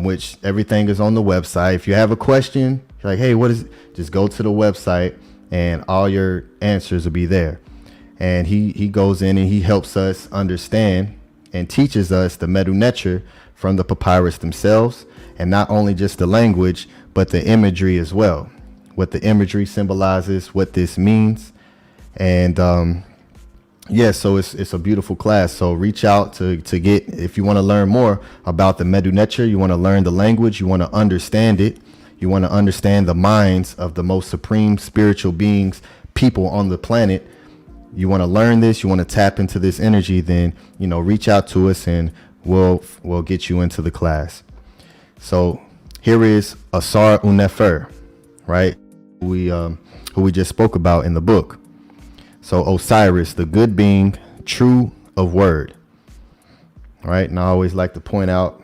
which everything is on the website. If you have a question, you're like, hey, what is it? Just go to the website and all your answers will be there. And he goes in and he helps us understand and teaches us the Medu Neter from the papyrus themselves, and not only just the language, but the imagery as well. What the imagery symbolizes, what this means. And so it's a beautiful class. So reach out to get, if you want to learn more about the Medu Neter, you want to learn the language, you want to understand it, you want to understand the minds of the most supreme spiritual beings, people on the planet. You want to learn this, you want to tap into this energy, then, reach out to us and we'll get you into the class. So here is Asar Unefer, right? Who we just spoke about in the book. So Osiris, the good being, true of word. All right. And I always like to point out,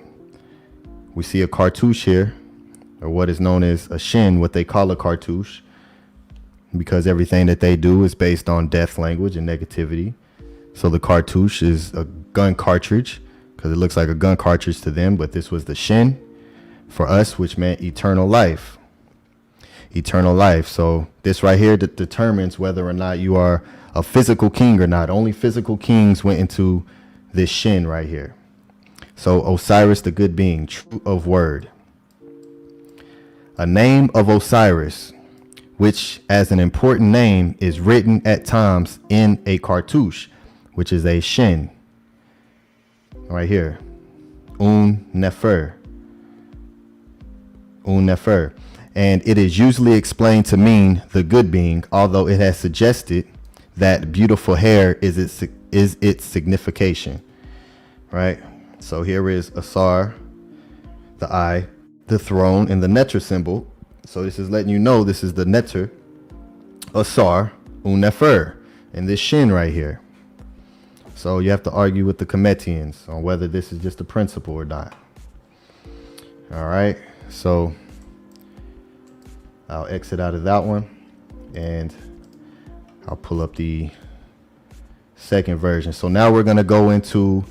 we see a cartouche here, or what is known as a shin, what they call a cartouche, because everything that they do is based on death language and negativity. So the cartouche is a gun cartridge, because it looks like a gun cartridge to them, but this was the shin for us, which meant eternal life. Eternal life. So this right here determines whether or not you are a physical king or not. Only physical kings went into this shin right here. So Osiris, the good being, true of word. A name of Osiris, which as an important name is written at times in a cartouche, which is a shin. Right here. Nefer. Nefer. And it is usually explained to mean the good being, although it has suggested that beautiful hair is its signification. Right? So here is Asar, the eye, the throne, and the Neter symbol. So this is letting you know this is the Neter, Asar, Nefer, and this shin right here. So you have to argue with the Cometians on whether this is just a principle or not. All right. So I'll exit out of that one and I'll pull up the second version. So now we're going to go into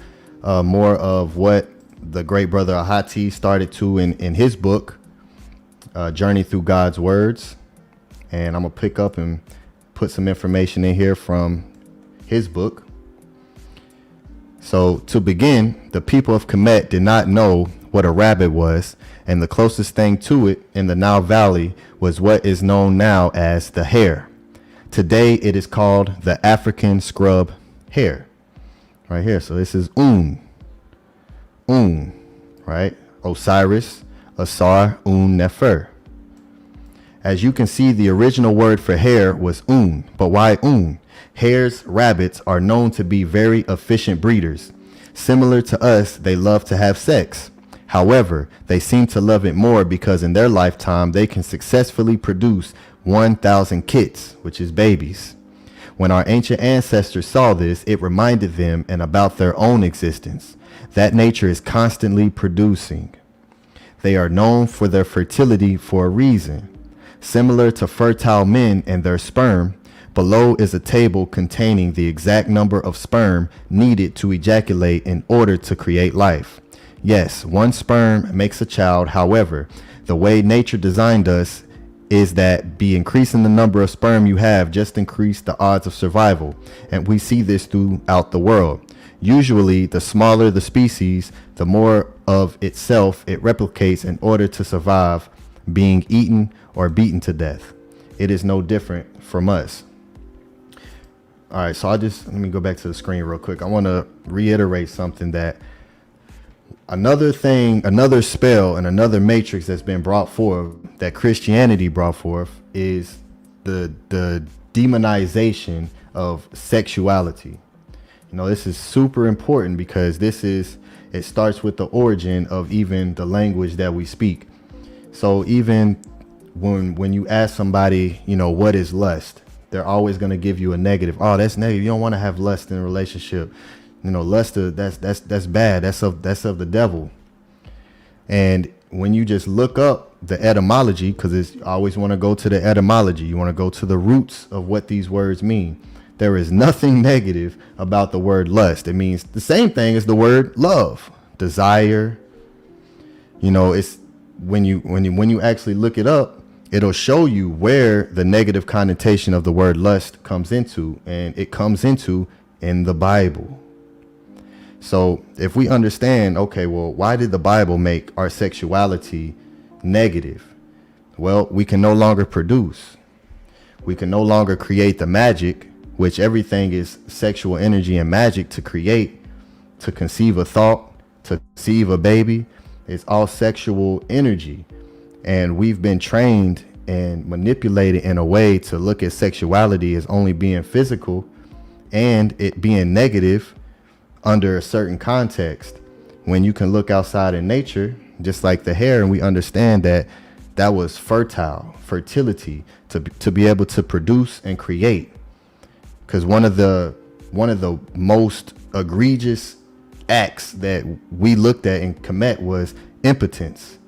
more of what the great brother Ahati started to in his book, Journey Through God's Words. And I'm going to pick up and put some information in here from his book. So to begin, the people of Kemet did not know what a rabbit was, and the closest thing to it in the Nile Valley was what is known now as the hare. Today it is called the African scrub hare. Right here. So this is right? Osiris, Asar, Nefer. As you can see, the original word for hare was but why Hares, rabbits are known to be very efficient breeders. Similar to us, they love to have sex. However, they seem to love it more because in their lifetime, they can successfully produce 1,000 kits, which is babies. When our ancient ancestors saw this, it reminded them and about their own existence. That nature is constantly producing. They are known for their fertility for a reason. Similar to fertile men and their sperm, below is a table containing the exact number of sperm needed to ejaculate in order to create life. Yes, one sperm makes a child. However, the way nature designed us is that be increasing the number of sperm you have just increase the odds of survival. And we see this throughout the world. Usually, the smaller the species, the more of itself it replicates in order to survive being eaten or beaten to death. It is no different from us. All right, so let me go back to the screen real quick. I want to reiterate something that another spell and another matrix that's been brought forth, that Christianity brought forth, is the demonization of sexuality. This is super important because it starts with the origin of even the language that we speak. So even when you ask somebody, what is lust, they're always going to give you a negative. Oh, that's negative. You don't want to have lust in a relationship. Lust, that's bad. That's of the devil. And when you just look up the etymology, because I always want to go to the etymology, you want to go to the roots of what these words mean. There is nothing negative about the word lust. It means the same thing as the word love, desire. It's when you actually look it up, it'll show you where the negative connotation of the word lust comes into, and it comes into in the Bible. So if we understand, okay, well, why did the Bible make our sexuality negative? Well, we can no longer produce. We can no longer create the magic, which everything is sexual energy and magic to create, to conceive a thought, to conceive a baby. It's all sexual energy. And we've been trained and manipulated in a way to look at sexuality as only being physical and it being negative under a certain context, when you can look outside in nature, just like the hair, and we understand that was fertility, to be able to produce and create. Because one of the most egregious acts that we looked at and commit was impotence,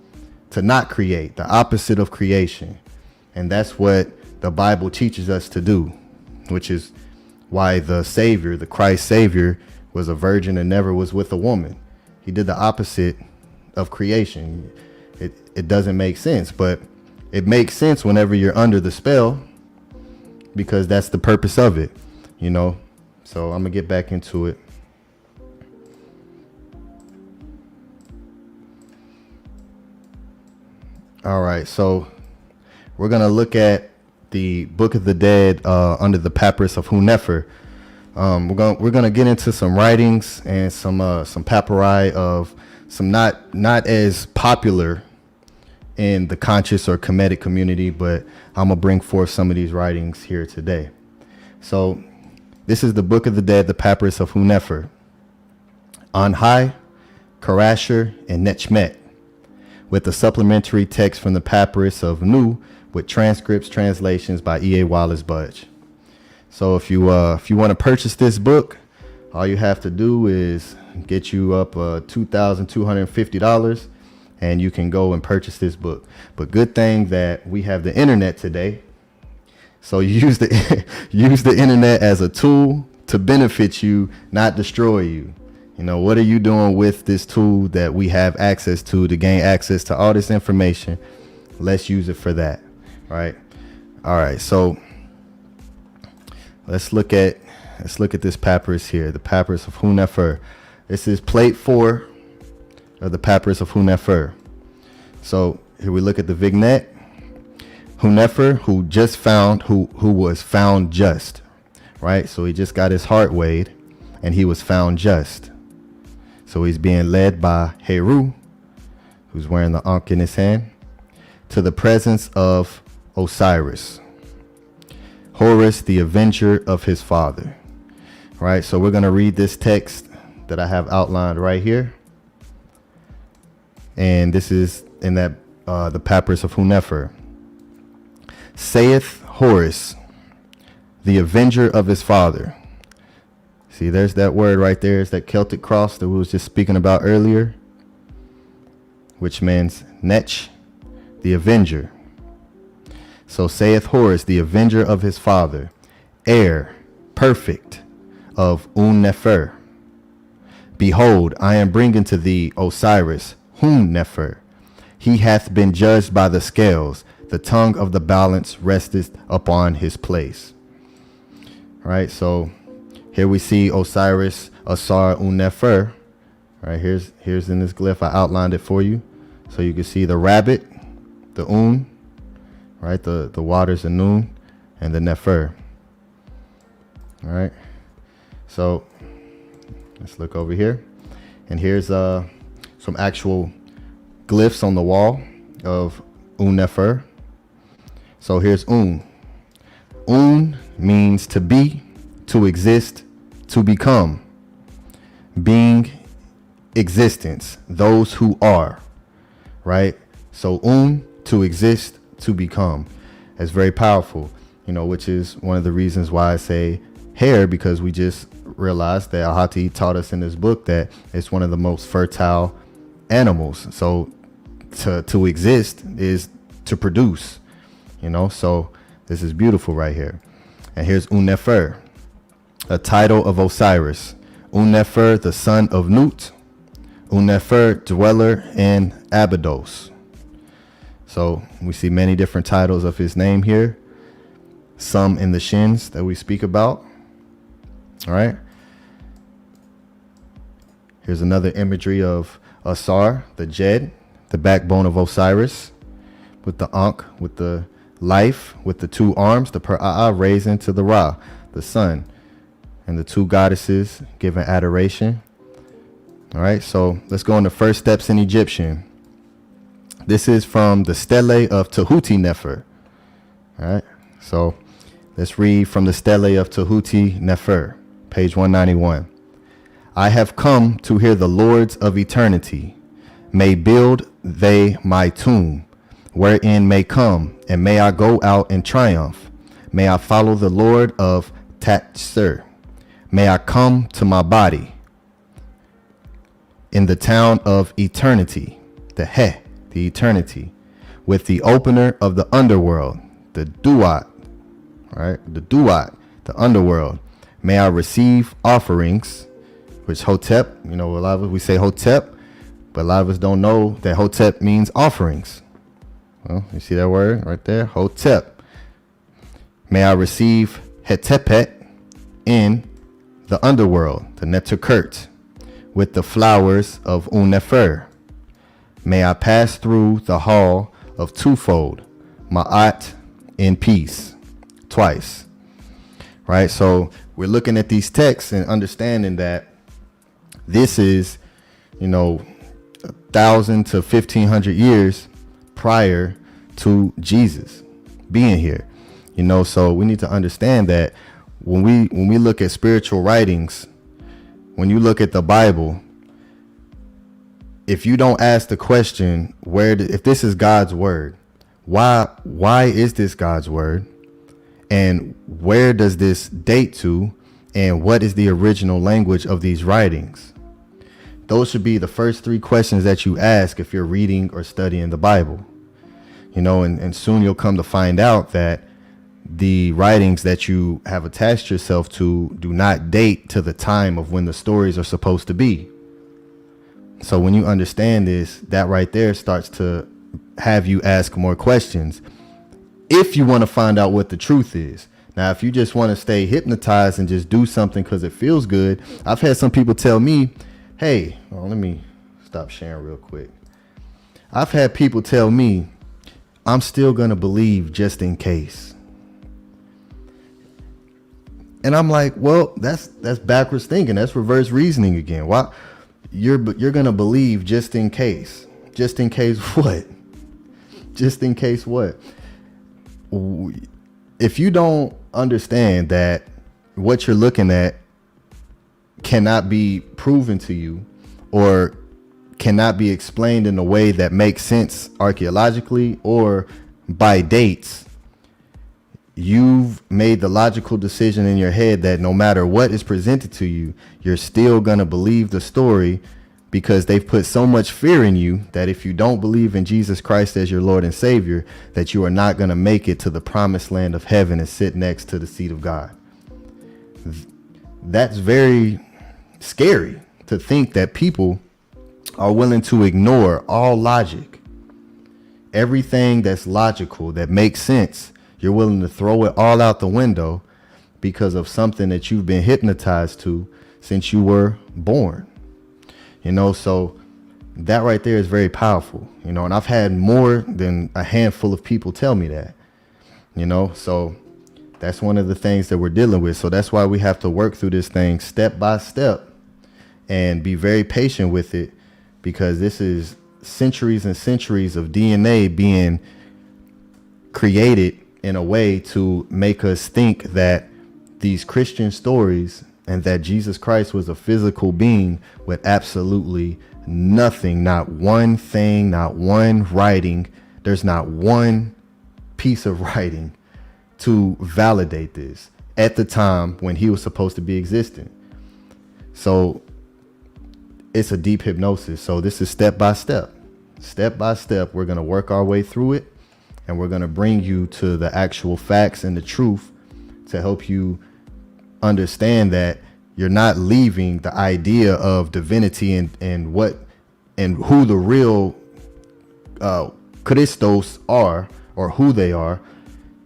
to not create, the opposite of creation. And that's what the Bible teaches us to do, which is why the Savior, the Christ Savior, was a virgin and never was with a woman. He did the opposite of creation. It doesn't make sense, but it makes sense whenever you're under the spell, because that's the purpose of it, So I'm gonna get back into it. All right, so we're gonna look at the Book of the Dead under the papyrus of Hunefer. We're gonna get into some writings and some papyri of some not as popular in the conscious or Kemetic community, but I'm gonna bring forth some of these writings here today. So this is the Book of the Dead, the papyrus of Hunefer. Anhai, Karasher, and Nechmet, with a supplementary text from the papyrus of Nu, with transcripts, translations by E.A. Wallace Budge. So if you want to purchase this book, all you have to do is get you up $2,250, and you can go and purchase this book. But good thing that we have the internet today. So you use the internet as a tool to benefit you, not destroy you. What are you doing with this tool that we have access to gain access to all this information? Let's use it for that, right? All right, so let's look at this papyrus here, the papyrus of Hunefer. This is plate 4 of the papyrus of Hunefer. So here we look at the vignette. Hunefer, who was found just, right? So he just got his heart weighed and he was found just. So he's being led by Heru, who's wearing the Ankh in his hand, to the presence of Osiris, Horus, the avenger of his father. Right, so we're going to read this text that I have outlined right here. And this is in that the papyrus of Hunefer. Saith Horus, the avenger of his father. See, there's that word right there. It's that Celtic cross that we was just speaking about earlier, which means Nech, the avenger. So saith Horus, the avenger of his father, heir perfect of Un-Nefer. Behold, I am bringing to thee Osiris, Hun-Nefer. He hath been judged by the scales. The tongue of the balance resteth upon his place. All right, so here we see Osiris, Asar, Un-Nefer. All right, here's in this glyph. I outlined it for you. So you can see the rabbit, the Un, right? The waters, the Nun, and the Nefer. All right, so let's look over here. And here's some actual glyphs on the wall of Un-Nefer. So here's Un. Un means to be, to exist, to become. Being, existence, those who are, right? So Un, to exist, to become. That's very powerful, you know, which is one of the reasons why I say hair, because we just realized that Ahati taught us in this book that it's one of the most fertile animals. So to exist is to produce, you know, so this is beautiful right here. And here's Un-Nefer, a title of Osiris. Un-Nefer, the son of Nut. Un-Nefer, dweller in Abydos. So we see many different titles of his name here. Some in the shins that we speak about. All right. Here's another imagery of Asar, the Jed, the backbone of Osiris, with the Ankh, with the life, with the two arms, the Per'a'a raising to the Ra, the sun, and the two goddesses giving adoration. All right, so let's go on the first steps in Egyptian. This is from the stele of Tahuti Nefer. All right, so let's read from the stele of Tahuti Nefer, page 191. I have come to hear the lords of eternity. May build they my tomb, wherein may come, and may I go out in triumph. May I follow the Lord of Tatsir. May I come to my body in the town of eternity, the the eternity, with the opener of the underworld, the Duat, right? The Duat, the underworld. May I receive offerings, which Hotep, you know, a lot of us, we say Hotep, but a lot of us don't know that Hotep means offerings. Well, you see that word right there? Hotep. May I receive Hetepet in the underworld, the Netukert, with the flowers of Un-Nefer. May I pass through the hall of twofold, Ma'at, in peace, twice. Right? So we're looking at these texts and understanding that this is, you know, 1,000 to 1,500 years prior to Jesus being here. You know, so we need to understand that when we look at spiritual writings, when you look at the Bible, if you don't ask the question, if this is God's word, why is this God's word? And where does this date to? And what is the original language of these writings? Those should be the first three questions that you ask if you're reading or studying the Bible. You know, and soon you'll come to find out that the writings that you have attached yourself to do not date to the time of when the stories are supposed to be. So when you understand this, that right there starts to have you ask more questions if you want to find out what the truth is. Now, if you just want to stay hypnotized and just do something because it feels good, I've had some people tell me, hey, let me stop sharing real quick. I've had people tell me, I'm still going to believe just in case. And I'm like, well, that's backwards thinking. That's reverse reasoning again. Why? You're going to believe just in case. Just in case what? Just in case what? If you don't understand that what you're looking at cannot be proven to you or cannot be explained in a way that makes sense archaeologically or by dates, you've made the logical decision in your head that no matter what is presented to you, you're still going to believe the story because they've put so much fear in you that if you don't believe in Jesus Christ as your Lord and Savior, that you are not going to make it to the promised land of heaven and sit next to the seat of God. That's very scary to think that people are willing to ignore all logic. Everything that's logical, that makes sense, you're willing to throw it all out the window because of something that you've been hypnotized to since you were born. You know, so that right there is very powerful, you know, and I've had more than a handful of people tell me that, you know, so that's one of the things that we're dealing with. So that's why we have to work through this thing step by step and be very patient with it, because this is centuries and centuries of DNA being created in a way to make us think that these Christian stories and that Jesus Christ was a physical being with absolutely nothing, not one thing, not one writing. There's not one piece of writing to validate this at the time when he was supposed to be existing. So it's a deep hypnosis. So this is step by step. Step by step, we're going to work our way through it, and we're going to bring you to the actual facts and the truth to help you understand that you're not leaving the idea of divinity and what and who the real Christos are, or who they are.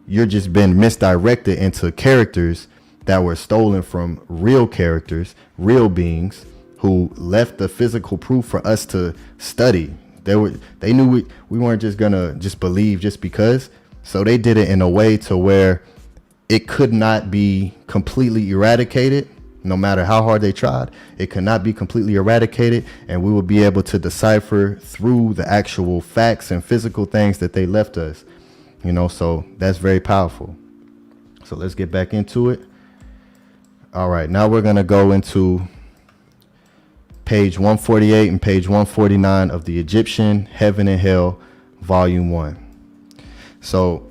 You're just been misdirected into characters that were stolen from real characters, real beings who left the physical proof for us to study. They knew we weren't just gonna just believe just because. So they did it in a way to where it could not be completely eradicated. No matter how hard they tried, it could not be completely eradicated, and we would be able to decipher through the actual facts and physical things that they left us, you know, so that's very powerful. So let's get back into it. All right, now we're going to go into page 148 and page 149 of the Egyptian Heaven and Hell, Volume 1. So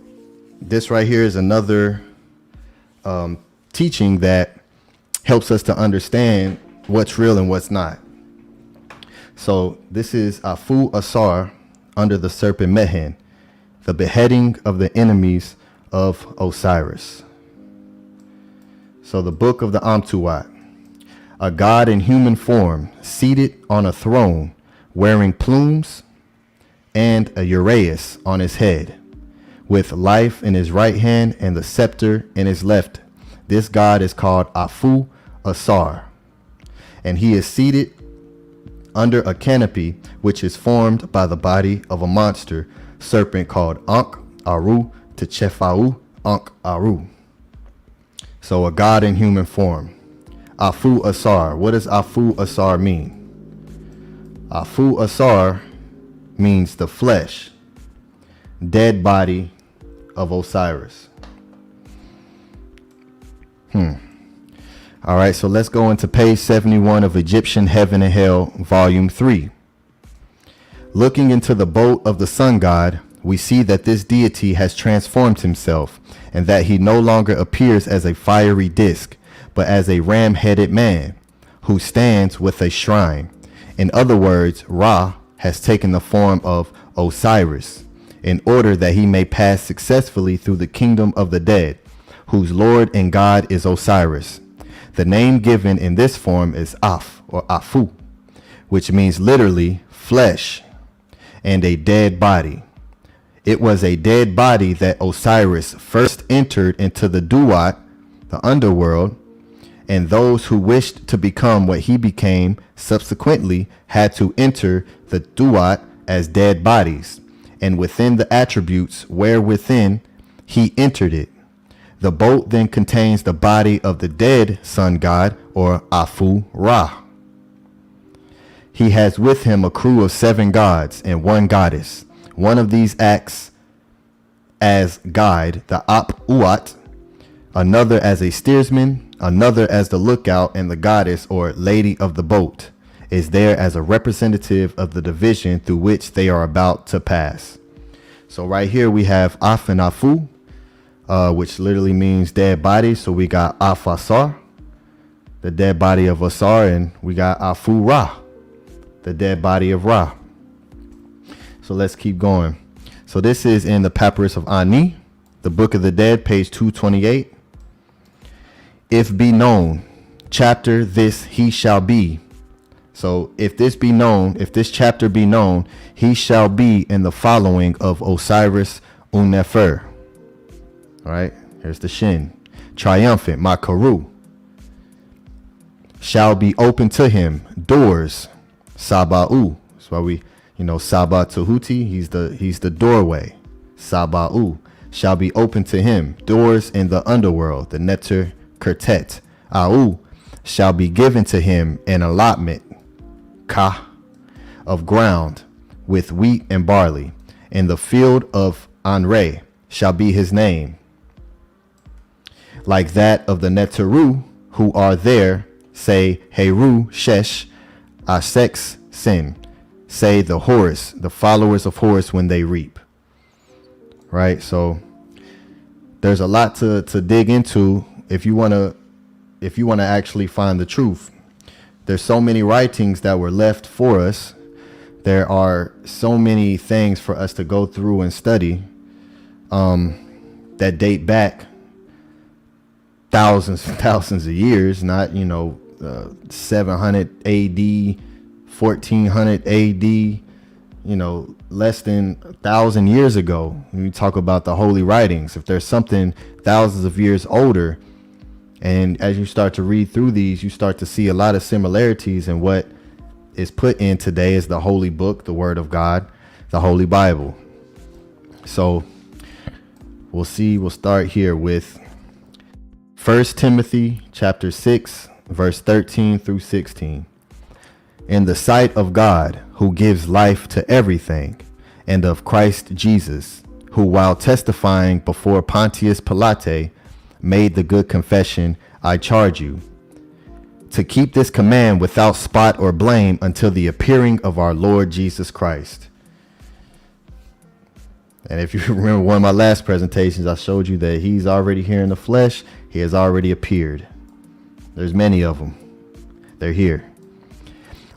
this right here is another teaching that helps us to understand what's real and what's not. So this is Afu Asar under the serpent Mehen, the beheading of the enemies of Osiris. So the book of the Amtuat, a god in human form, seated on a throne, wearing plumes and a uraeus on his head, with life in his right hand and the scepter in his left. This god is called Afu Asar, and he is seated under a canopy which is formed by the body of a monster serpent called Ankh Aru Techefau Ankh Aru. So a god in human form. Afu Asar. What does Afu Asar mean? Afu Asar means the flesh, dead body of Osiris. All right, so let's go into page 71 of Egyptian Heaven and Hell, Volume 3. Looking into the boat of the sun god, we see that this deity has transformed himself, and that he no longer appears as a fiery disk, but as a ram-headed man who stands with a shrine. In other words, Ra has taken the form of Osiris in order that he may pass successfully through the kingdom of the dead, whose Lord and God is Osiris. The name given in this form is Af, or Afu, which means literally flesh and a dead body. It was a dead body that Osiris first entered into the Duat, the underworld, and those who wished to become what he became subsequently had to enter the Duat as dead bodies, and within the attributes wherewithin he entered it. The boat then contains the body of the dead sun god, or Afu Ra. He has with him a crew of 7 gods and 1 goddess. One of these acts as guide, the Ap-Uat, another as a steersman, another as the lookout, and the goddess, or lady of the boat, is there as a representative of the division through which they are about to pass. So right here we have Af and Afu, which literally means dead body. So we got Af Asar, the dead body of Asar, and we got Afu Ra, the dead body of Ra. So let's keep going. So this is in the Papyrus of Ani, the Book of the Dead, page 228. If be known, chapter this he shall be. So if this be known, if this chapter be known, he shall be in the following of Osiris Un-Nefer. All right, here's the Shin. Triumphant, Makaru. Shall be open to him, doors, Saba'u. That's why we, Saba Tahuti, he's the doorway. Saba'u. Shall be open to him, doors in the underworld, the Neter Kertet. Au. Shall be given to him an allotment, Ka, of ground with wheat and barley. In the field of Anre shall be his name, like that of the Neteru who are there, say Heru Shesh Asex Sin, say the Horus, the followers of Horus when they reap. Right? So there's a lot to dig into if you want to actually find the truth. There's so many writings that were left for us. There are so many things for us to go through and study that date back thousands and thousands of years, not 700 AD, 1400 AD, less than 1,000 years ago. When you talk about the holy writings, if there's something thousands of years older, and as you start to read through these, you start to see a lot of similarities in what is put in today as the holy book, the word of God, the Holy Bible. So we'll start here with 1 Timothy chapter 6, verse 13 through 16. In the sight of God, who gives life to everything, and of Christ Jesus, who while testifying before Pontius Pilate, made the good confession, I charge you, to keep this command without spot or blame until the appearing of our Lord Jesus Christ. And if you remember one of my last presentations, I showed you that he's already here in the flesh. He has already appeared. There's many of them. They're here.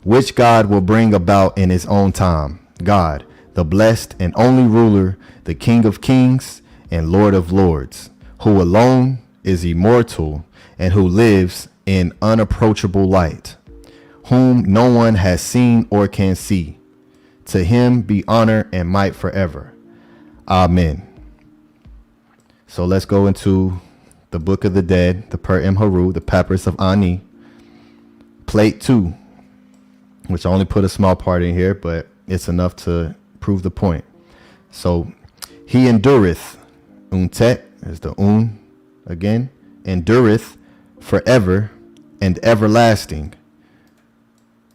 Which God will bring about in his own time. God, the blessed and only ruler, the King of kings and Lord of lords, who alone is immortal and who lives in unapproachable light, whom no one has seen or can see. To him be honor and might forever. Amen. So let's go into the Book of the Dead, the Per Imharu, the Papyrus of Ani, plate 2, which I only put a small part in here, but it's enough to prove the point. So he endureth, untet is the again, endureth forever and everlasting.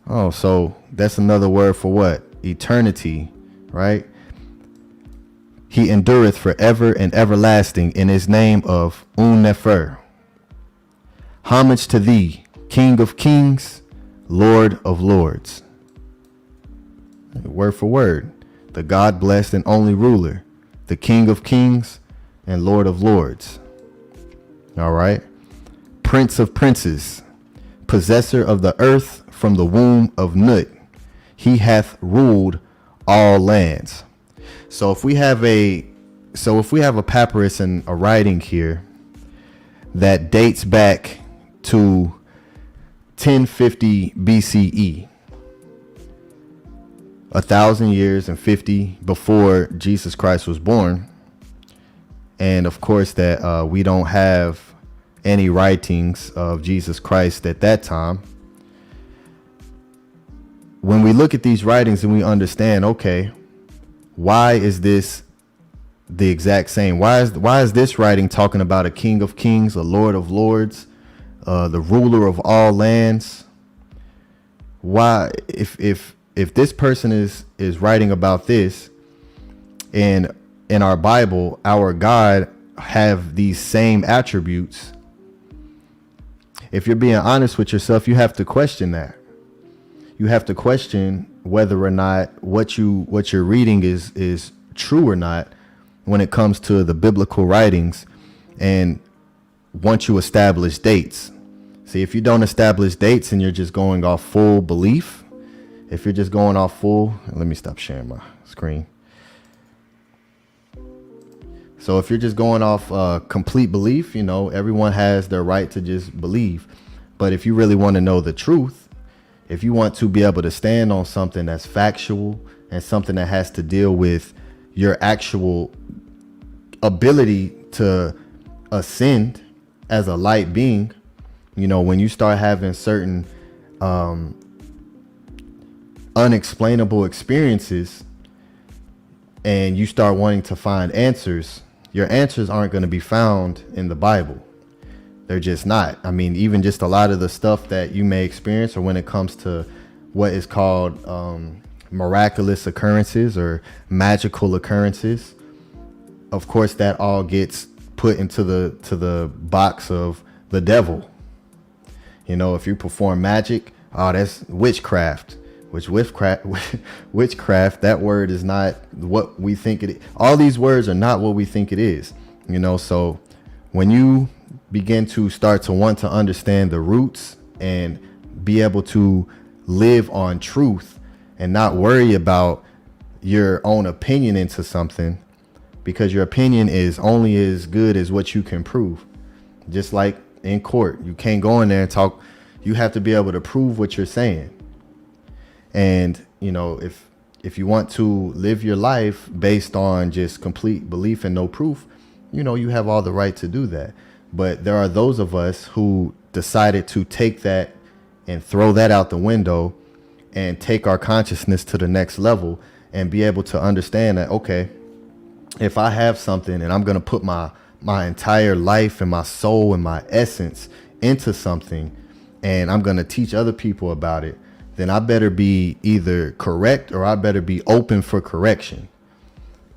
Oh, so that's another word for what? Eternity, right? He endureth forever and everlasting in his name of Un-Nefer. Homage to thee, King of kings, Lord of lords. Word for word. The God blessed and only ruler, the King of kings and Lord of lords. All right. Prince of princes, possessor of the earth from the womb of Nut. He hath ruled all lands. So if we have a papyrus and a writing here that dates back to 1050 BCE, 1,000 years and 50 before Jesus Christ was born, and of course that we don't have any writings of Jesus Christ at that time. When we look at these writings and we understand, okay, why is this the exact same? Why is this writing talking about a King of kings, a Lord of lords, the ruler of all lands? Why, if this person is writing about this, and in our Bible, our God have these same attributes, if you're being honest with yourself, you have to question that. You have to question whether or not what you're reading is true or not when it comes to the biblical writings. And once you establish dates, see, if you don't establish dates and you're just going off full belief, if you're just going off full, let me stop sharing my screen. So if you're just going off complete belief, you know, everyone has their right to just believe. But if you really want to know the truth, if you want to be able to stand on something that's factual and something that has to deal with your actual ability to ascend as a light being, you know, when you start having certain unexplainable experiences and you start wanting to find answers, your answers aren't going to be found in the Bible. They're just not. I mean, even just a lot of the stuff that you may experience, or when it comes to what is called miraculous occurrences or magical occurrences, of course, that all gets put into the box of the devil. You know, if you perform magic, oh, that's witchcraft. Which witchcraft, that word is not what we think it is. All these words are not what we think it is. You know, so when you begin to start to want to understand the roots and be able to live on truth and not worry about your own opinion into something, because your opinion is only as good as what you can prove. Just like in court, you can't go in there and talk. You have to be able to prove what you're saying. And, you know, if you want to live your life based on just complete belief and no proof, you know, you have all the right to do that. But there are those of us who decided to take that and throw that out the window and take our consciousness to the next level and be able to understand that, okay, if I have something and I'm going to put my entire life and my soul and my essence into something and I'm going to teach other people about it, then I better be either correct or I better be open for correction.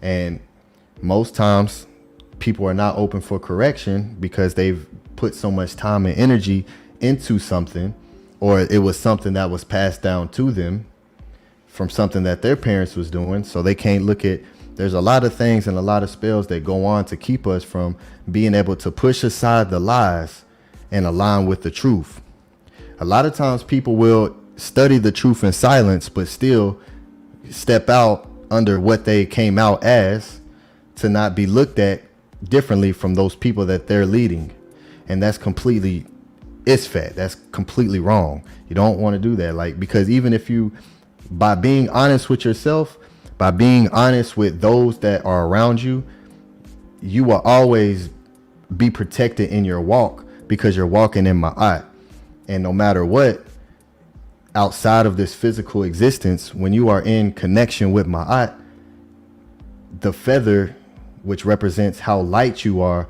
And most times people are not open for correction because they've put so much time and energy into something, or it was something that was passed down to them from something that their parents was doing. So they can't look at, there's a lot of things and a lot of spells that go on to keep us from being able to push aside the lies and align with the truth. A lot of times people will study the truth in silence, but still step out under what they came out as, to not be looked at differently from those people that they're leading. And that's completely isfat. That's completely wrong. You don't want to do that. Like, because even if you, by being honest with yourself, by being honest with those that are around you, you will always be protected in your walk because you're walking in Ma'at. And no matter what, outside of this physical existence, when you are in connection with Ma'at, the feather, which represents how light you are,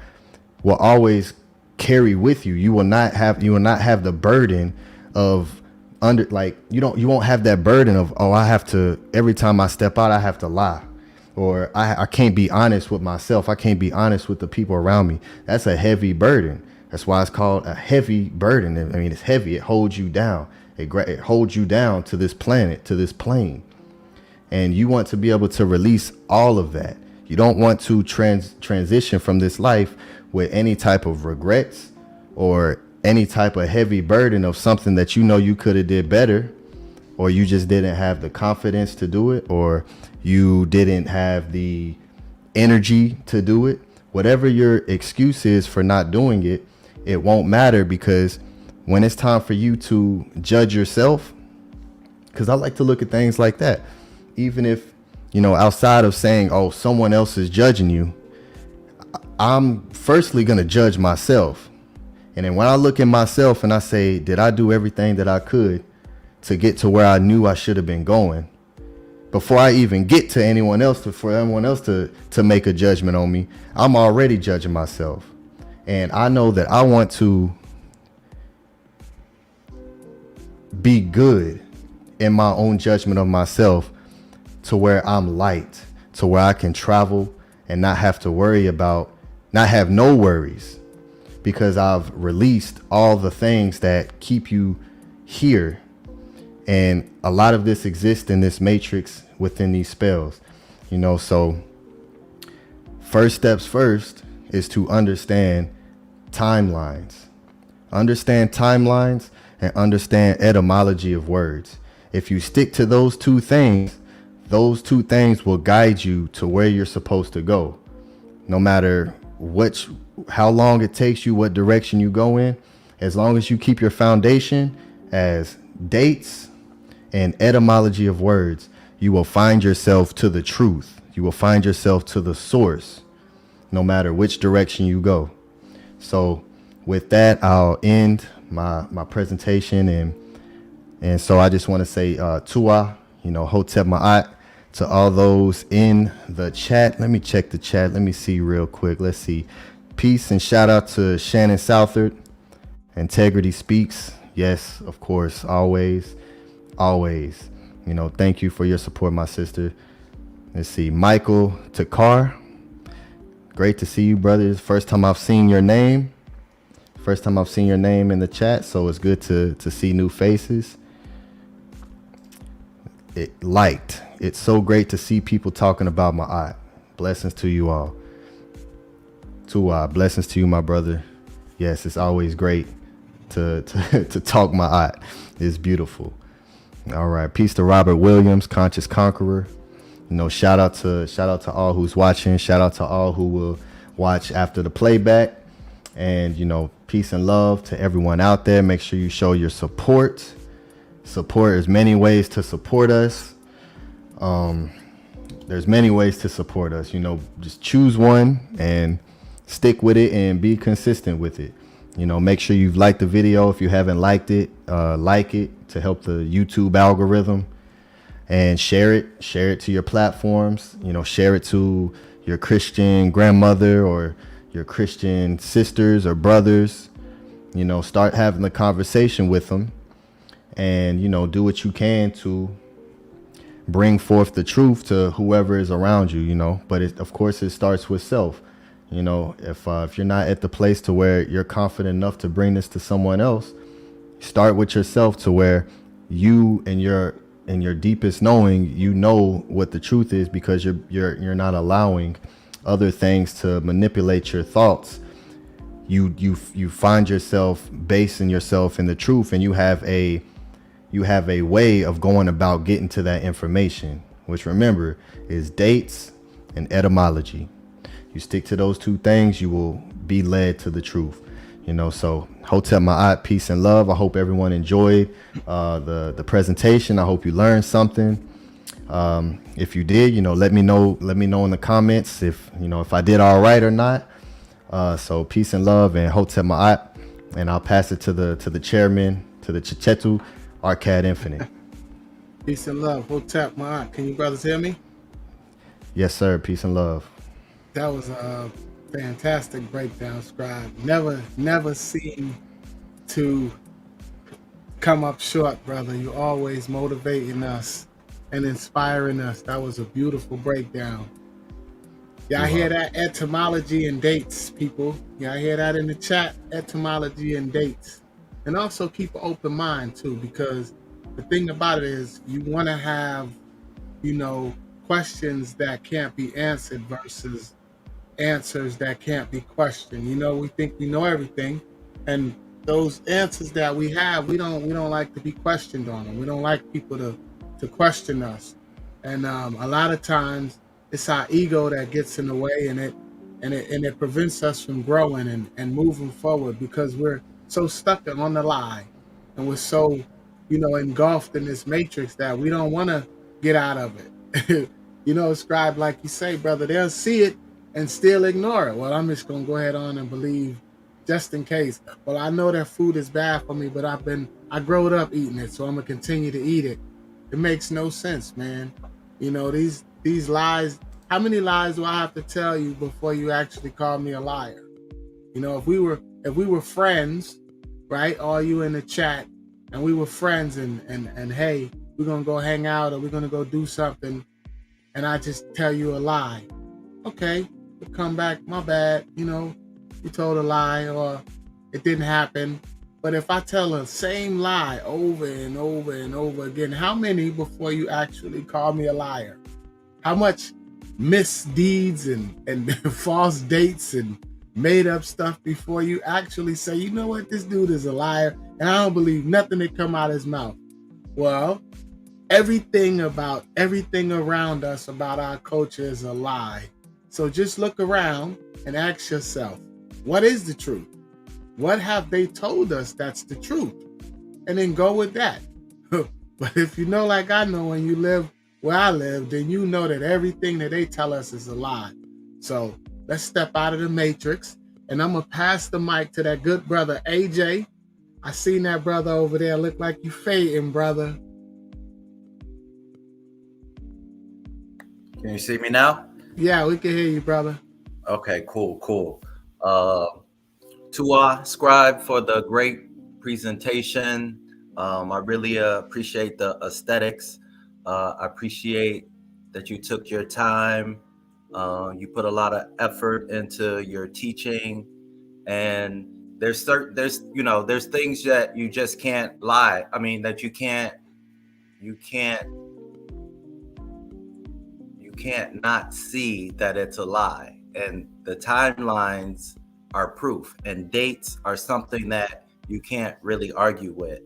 will always carry with you. You will not have the burden of you won't have that burden of, oh, I have to, every time I step out, I have to lie, or I can't be honest with myself. I can't be honest with the people around me. That's a heavy burden. That's why it's called a heavy burden. I mean, it's heavy. It holds you down. It holds you down to this planet, to this plane. And you want to be able to release all of that. You don't want to transition from this life with any type of regrets or any type of heavy burden of something that you know you could have did better, or you just didn't have the confidence to do it, or you didn't have the energy to do it. Whatever your excuse is for not doing it, it won't matter, because when it's time for you to judge yourself, because I like to look at things like that, even if, you know, outside of saying, oh, someone else is judging you, I'm firstly going to judge myself. And then when I look at myself and I say, did I do everything that I could to get to where I knew I should have been going? Before I even get to anyone else, for anyone else to make a judgment on me, I'm already judging myself. And I know that I want to be good in my own judgment of myself, to where I'm light, to where I can travel and not have to worry about, not have no worries, because I've released all the things that keep you here. And a lot of this exists in this matrix within these spells, you know. So first steps first is to understand timelines and understand etymology of words. If you stick to those two things will guide you to where you're supposed to go. No matter how long it takes you, what direction you go in, as long as you keep your foundation as dates and etymology of words, you will find yourself to the truth. You will find yourself to the source, no matter which direction you go. So with that, I'll end my presentation. And so I just want to say, Tua, Hotep Ma'at, to all those in the chat. Let me check the chat. Let me see real quick. Let's see. Peace and shout out to Shannon Southard. Integrity Speaks. Yes, of course. Always. Thank you for your support, my sister. Let's see. Michael Takar. Great to see you, brothers. First time I've seen your name in the chat, so it's good to see new faces. It's so great to see people talking about Ma'at. Blessings to you all. Blessings to you, my brother. Yes, it's always great to talk Ma'at. It's beautiful. All right, peace to Robert Williams, Conscious Conqueror. Shout out to all who's watching. Shout out to all who will watch after the playback. And peace and love to everyone out there. Make sure you show your support. There's many ways to support us. There's many ways to support us. Just choose one and stick with it and be consistent with it. Make sure you've liked the video. If you haven't liked it, like it to help the YouTube algorithm, and share it to your platforms. Share it to your Christian grandmother or your Christian sisters or brothers. Start having the conversation with them, and do what you can to bring forth the truth to whoever is around you. But of course it starts with self. If you're not at the place to where you're confident enough to bring this to someone else, start with yourself, to where you and your deepest knowing, what the truth is, because you're not allowing other things to manipulate your thoughts. You find yourself basing yourself in the truth, and you have a way of going about getting to that information, which, remember, is dates and etymology. You stick to those two things, you will be led to the truth. So Hotep Ma'at, peace and love. I hope everyone enjoyed the presentation. I hope you learned something. If you did, let me know in the comments if I did all right or not. So peace and love, and Hotep Ma'at, and I'll pass it to the chairman, to the Chechetu, Arcad Infinite. Peace and love. Hotep Ma'at. Can you brothers hear me? Yes, sir. Peace and love. That was a fantastic breakdown, Scribe. Never seem to come up short, brother. You're always motivating us and inspiring us. That was a beautiful breakdown. Y'all hear that? Etymology and dates, people. Y'all hear that in the chat? Etymology and dates. And also keep an open mind too, because the thing about it is you want to have, questions that can't be answered versus answers that can't be questioned. We think we know everything, and those answers that we have, we don't like to be questioned on them. We don't like people to question us, and a lot of times it's our ego that gets in the way, and it prevents us from growing and moving forward, because we're so stuck on the lie, and we're so engulfed in this matrix that we don't want to get out of it. Scribe, like you say, brother, they'll see it and still ignore it. Well, I'm just gonna go ahead on and believe, just in case. Well, I know that food is bad for me, but I growed up eating it, so I'm gonna continue to eat it. It makes no sense, man. These lies. How many lies do I have to tell you before you actually call me a liar? If we were friends, right? All you in the chat, and we were friends, and hey, we're gonna go hang out, or we're gonna go do something, and I just tell you a lie. Okay, we'll come back, my bad, you told a lie, or it didn't happen. But if I tell the same lie over and over and over again, how many before you actually call me a liar? How much misdeeds and false dates and made up stuff before you actually say, this dude is a liar, and I don't believe nothing that come out of his mouth? Well, everything about everything around us about our culture is a lie. So just look around and ask yourself, what is the truth? What have they told us that's the truth? And then go with that. But if you know, like I know, when you live where I live, then you know that everything that they tell us is a lie. So let's step out of the matrix. And I'm going to pass the mic to that good brother, AJ. I seen that brother over there. Look like you fading, brother. Can you see me now? Yeah, we can hear you, brother. Okay, cool. Tua Scribe for the great presentation. I really appreciate the aesthetics. I appreciate that you took your time. You put a lot of effort into your teaching, and there's things that you just can't lie. I mean, that you can't not see that it's a lie. And the timelines are proof, and dates are something that you can't really argue with.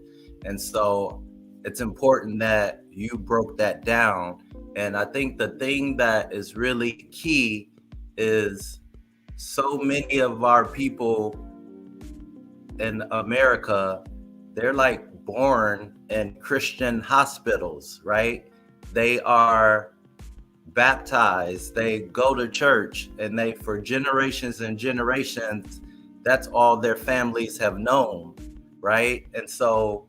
And so it's important that you broke that down. And I think the thing that is really key is so many of our people in America, they're like born in Christian hospitals, right? They are baptized, they go to church, and they, for generations and generations, that's all their families have known, right? And so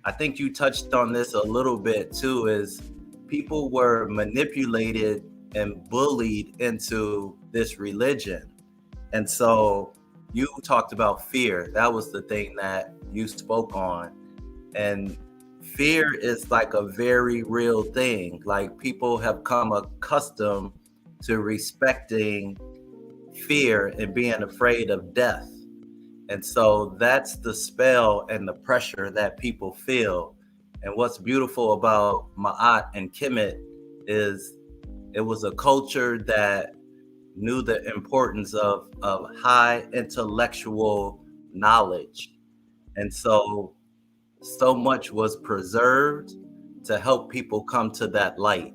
I think you touched on this a little bit too, is people were manipulated and bullied into this religion. And so you talked about fear. That was the thing that you spoke on. And fear is like a very real thing. Like, people have come accustomed to respecting fear and being afraid of death. And so that's the spell and the pressure that people feel. And what's beautiful about Ma'at and Kemet is it was a culture that knew the importance of high intellectual knowledge. And so much was preserved to help people come to that light.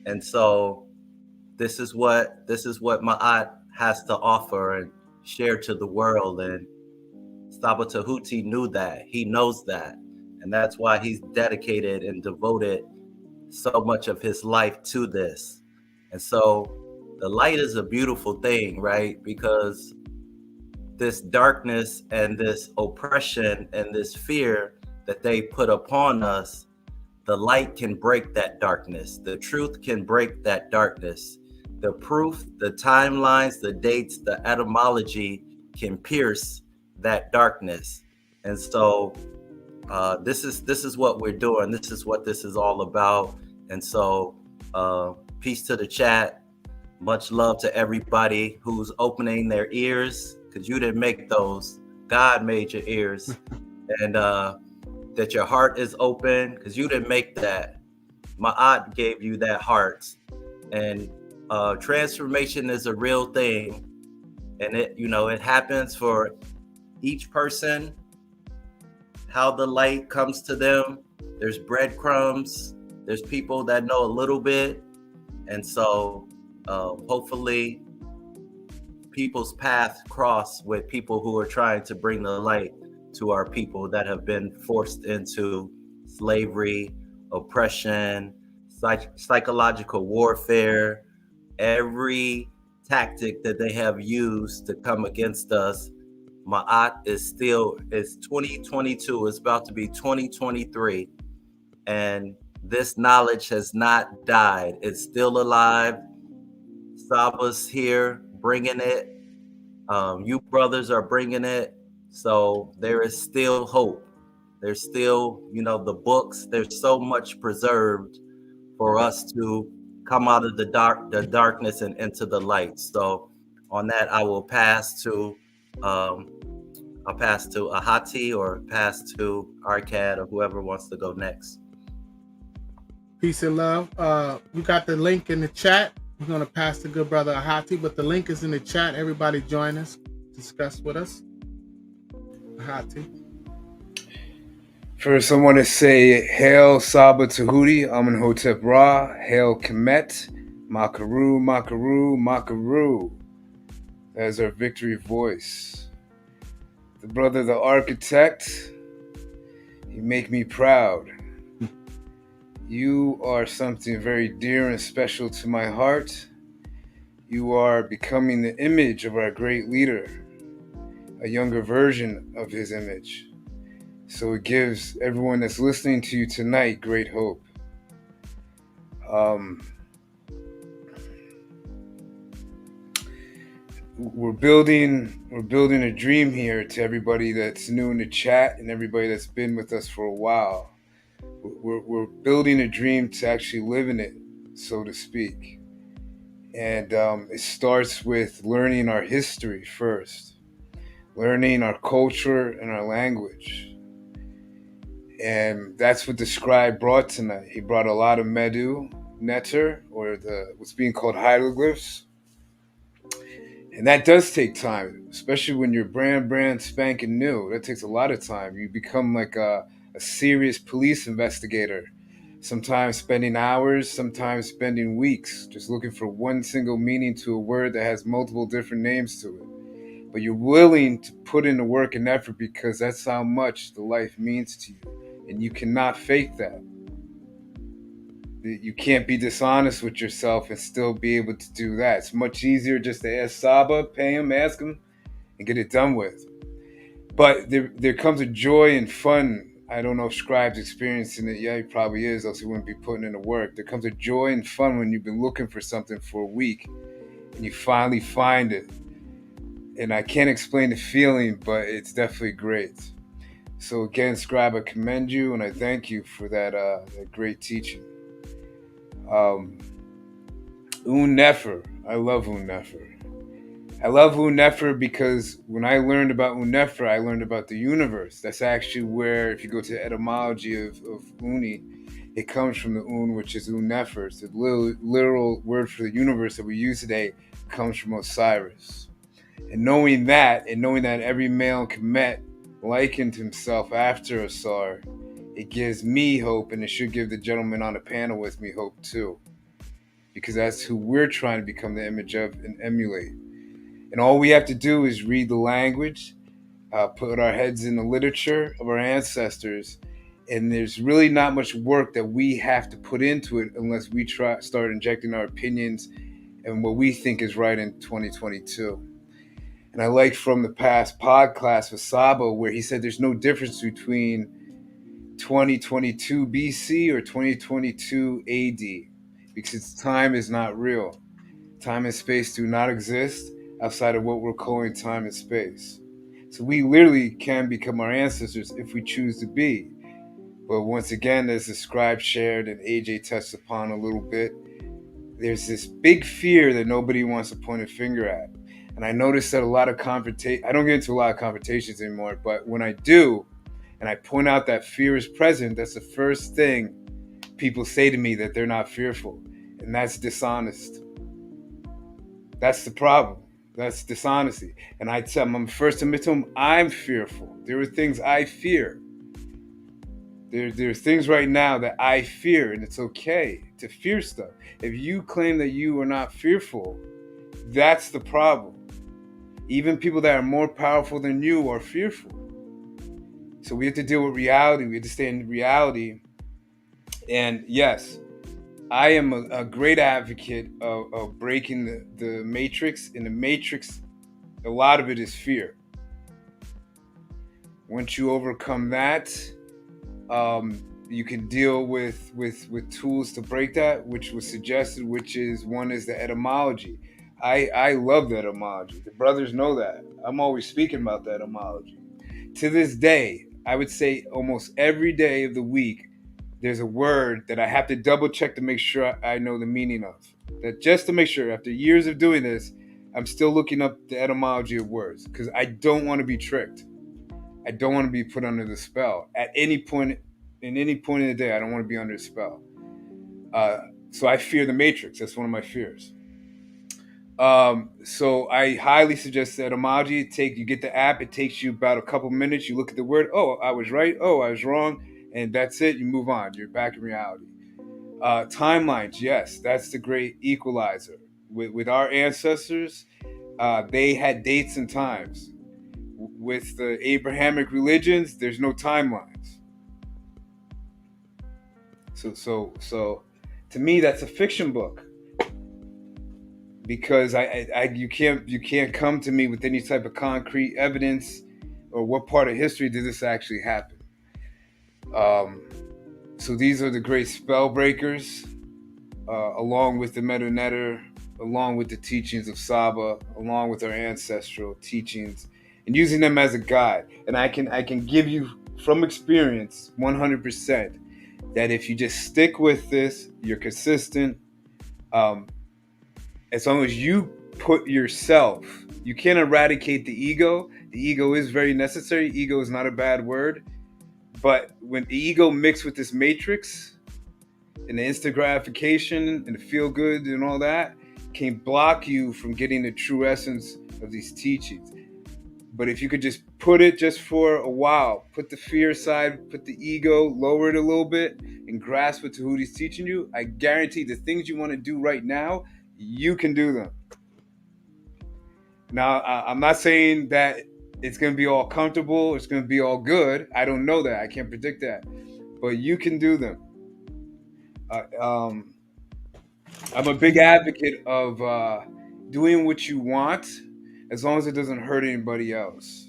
And so this is what Ma'at has to offer and share to the world. And Saba Tahuti knew that. He knows that. And that's why he's dedicated and devoted so much of his life to this. And so the light is a beautiful thing, right? Because this darkness and this oppression and this fear that they put upon us, the light can break that darkness. The truth can break that darkness. The proof, the timelines, the dates, the etymology can pierce that darkness. And so this is what we're doing. This is what this is all about. And so peace to the chat. Much love to everybody who's opening their ears, because you didn't make those. God made your ears. And that your heart is open, because you didn't make that. Ma'at gave you that heart. And transformation is a real thing. And it happens for each person, how the light comes to them. There's breadcrumbs. There's people that know a little bit. And so hopefully people's paths cross with people who are trying to bring the light to our people that have been forced into slavery, oppression, psychological warfare, every tactic that they have used to come against us. Ma'at is 2022, it's about to be 2023. And this knowledge has not died. It's still alive. Saba's here bringing it. You brothers are bringing it. So there is still hope. There's still, the books. There's so much preserved for us to come out of the darkness and into the light. So on that, I will pass to Ahati, or pass to Arcad, or whoever wants to go next. Peace and love. You got the link in the chat. We're going to pass to good brother Ahati, but the link is in the chat. Everybody join us, discuss with us. Ahati. First, I want to say Hail Saba Tahuti, Amenhotep Ra, Hail Kemet, Makaru, Makaru, Makaru. That is our victory voice. The brother, the architect, you make me proud. You are something very dear and special to my heart. You are becoming the image of our great leader, a younger version of his image. So it gives everyone that's listening to you tonight great hope. We're building a dream here to everybody that's new in the chat and everybody that's been with us for a while. We're building a dream to actually live in it, so to speak. And it starts with learning our history first, learning our culture and our language. And that's what the scribe brought tonight. He brought a lot of Medu, Netter, or what's being called hieroglyphs. And that does take time, especially when you're brand spanking new. That takes a lot of time. You become like a serious police investigator, sometimes spending hours, sometimes spending weeks, just looking for one single meaning to a word that has multiple different names to it. But you're willing to put in the work and effort because that's how much the life means to you. And you cannot fake that. You can't be dishonest with yourself and still be able to do that. It's much easier just to ask Saba, pay him, ask him, and get it done with. But there comes a joy and fun. I don't know if Scribe's experiencing it. Yeah, he probably is, else he wouldn't be putting in the work. There comes a joy and fun when you've been looking for something for a week and you finally find it. And I can't explain the feeling, but it's definitely great. So again, Scribe, I commend you and I thank you for that great teaching. Nefer. I love Nefer. I love Nefer because when I learned about Nefer, I learned about the universe. That's actually where, if you go to the etymology of Uni, it comes from the which is Nefer. It's the literal word for the universe that we use today comes from Osiris. And knowing that every male Kemet likened himself after Osar, it gives me hope, and it should give the gentleman on the panel with me hope too. Because that's who we're trying to become the image of and emulate. And all we have to do is read the language, put our heads in the literature of our ancestors, and there's really not much work that we have to put into it unless we start injecting our opinions and what we think is right in 2022. And I like from the past podcast with Sabo where he said there's no difference between 2022 BC or 2022 AD. Because time is not real. Time and space do not exist outside of what we're calling time and space. So we literally can become our ancestors if we choose to be. But once again, as the scribe shared and AJ touched upon a little bit, there's this big fear that nobody wants to point a finger at. And I noticed that a lot of I don't get into a lot of confrontations anymore, but when I do, and I point out that fear is present, that's the first thing people say to me, that they're not fearful. And that's dishonest. That's the problem. That's dishonesty. And I tell them, I'm first to admit to them, I'm fearful. There are things I fear. There's things right now that I fear, and it's okay to fear stuff. If you claim that you are not fearful, that's the problem. Even people that are more powerful than you are fearful. So we have to deal with reality. We have to stay in reality. And yes, I am a great advocate of breaking the matrix. In the matrix, a lot of it is fear. Once you overcome that, you can deal with tools to break that, which was suggested, which is one is the etymology. I love the etymology. The brothers know that. I'm always speaking about the etymology. To this day, I would say almost every day of the week, there's a word that I have to double check to make sure I know the meaning of. That just to make sure, after years of doing this, I'm still looking up the etymology of words because I don't want to be tricked. I don't want to be put under the spell at any point. In any point in the day, I don't want to be under a spell. So I fear the matrix. That's one of my fears. So I highly suggest the etymology. You get the app. It takes you about a couple minutes. You look at the word. Oh, I was right. Oh, I was wrong. And that's it. You move on. You're back in reality. Timelines. Yes, that's the great equalizer. With our ancestors, they had dates and times. With the Abrahamic religions, there's no timelines. So, to me, that's a fiction book. Because you can't come to me with any type of concrete evidence or what part of history did this actually happen. So these are the great spell breakers, along with the Medu Neter, along with the teachings of Saba, along with our ancestral teachings, and using them as a guide. And I can give you from experience 100% that if you just stick with this, you're consistent. As long as you put yourself, you can't eradicate the ego. The ego is very necessary. Ego is not a bad word. But when the ego mixed with this matrix and the instant gratification and the feel good and all that can block you from getting the true essence of these teachings. But if you could just put it just for a while, put the fear aside, put the ego, lower it a little bit, and grasp what Tahuti's teaching you, I guarantee the things you want to do right now, you can do them. Now, I'm not saying that it's going to be all comfortable, it's going to be all good. I don't know that. I can't predict that. But you can do them. I'm a big advocate of doing what you want as long as it doesn't hurt anybody else.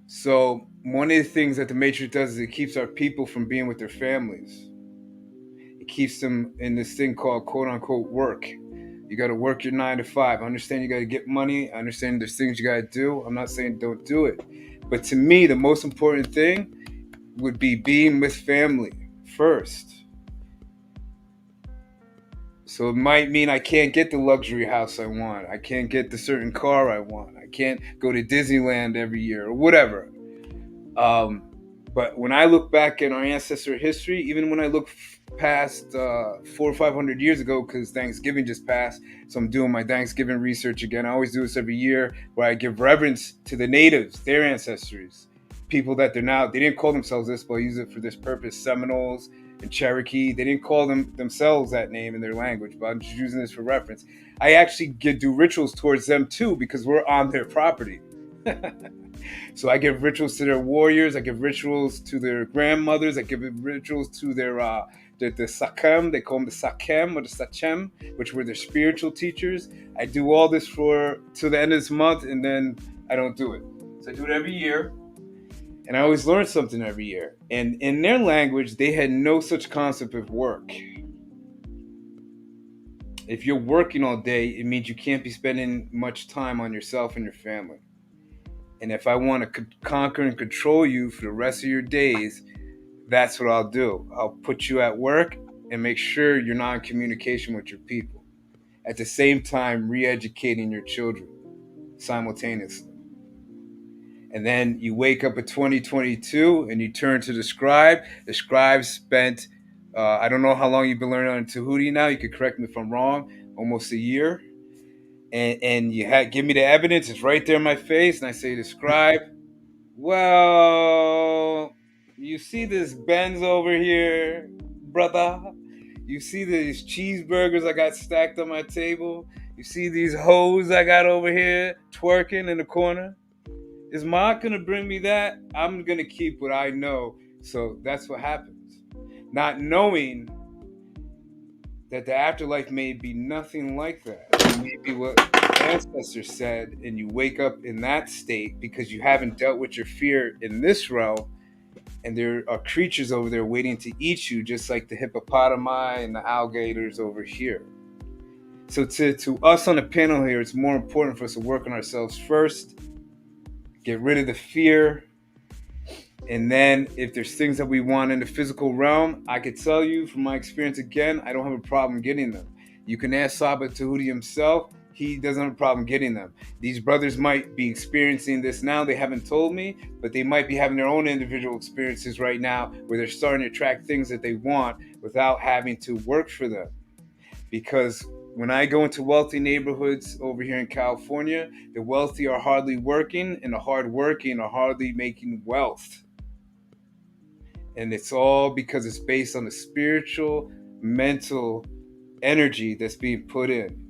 So one of the things that the Matrix does is it keeps our people from being with their families. It keeps them in this thing called quote unquote work. You got to work your 9 to 5. I understand you got to get money. I understand there's things you got to do. I'm not saying don't do it. But to me, the most important thing would be being with family first. So it might mean I can't get the luxury house I want. I can't get the certain car I want. I can't go to Disneyland every year or whatever. But when I look back at our ancestor history, even when I look past 400 or 500 years ago, because Thanksgiving just passed, so I'm doing my Thanksgiving research again. I always do this every year where I give reverence to the natives, their ancestors, people that they didn't call themselves this, but I use it for this purpose, Seminoles and Cherokee. They didn't call themselves that name in their language, but I'm just using this for reference. I actually do rituals towards them too, because we're on their property. So I give rituals to their warriors. I give rituals to their grandmothers. I give rituals to their the Sakem. They call them the Sakem or the Sachem, which were their spiritual teachers. I do all this to the end of this month, and then I don't do it. So I do it every year, and I always learn something every year. And in their language, they had no such concept of work. If you're working all day, it means you can't be spending much time on yourself and your family. And if I want to conquer and control you for the rest of your days, that's what I'll do. I'll put you at work and make sure you're not in communication with your people. At the same time, re-educating your children simultaneously. And then you wake up at 2022 and you turn to the scribe. The scribe spent, I don't know how long you've been learning on Tahuti now. You could correct me if I'm wrong, almost a year. And you give me the evidence. It's right there in my face. And I say to the scribe, well, you see this Benz over here, brother? You see these cheeseburgers I got stacked on my table? You see these hoes I got over here twerking in the corner? Is Ma gonna bring me that? I'm gonna keep what I know. So that's what happens. Not knowing that the afterlife may be nothing like that. It may be what ancestors said, and you wake up in that state because you haven't dealt with your fear in this realm, and there are creatures over there waiting to eat you, just like the hippopotami and the alligators over here. So to us on the panel here, it's more important for us to work on ourselves first, get rid of the fear, and then if there's things that we want in the physical realm, I could tell you from my experience again, I don't have a problem getting them. You can ask Saba Tahuti himself. He doesn't have a problem getting them. These brothers might be experiencing this now. They haven't told me, but they might be having their own individual experiences right now where they're starting to attract things that they want without having to work for them. Because When I go into wealthy neighborhoods over here in California, the wealthy are hardly working and the hard working are hardly making wealth. And it's all because it's based on the spiritual, mental energy that's being put in.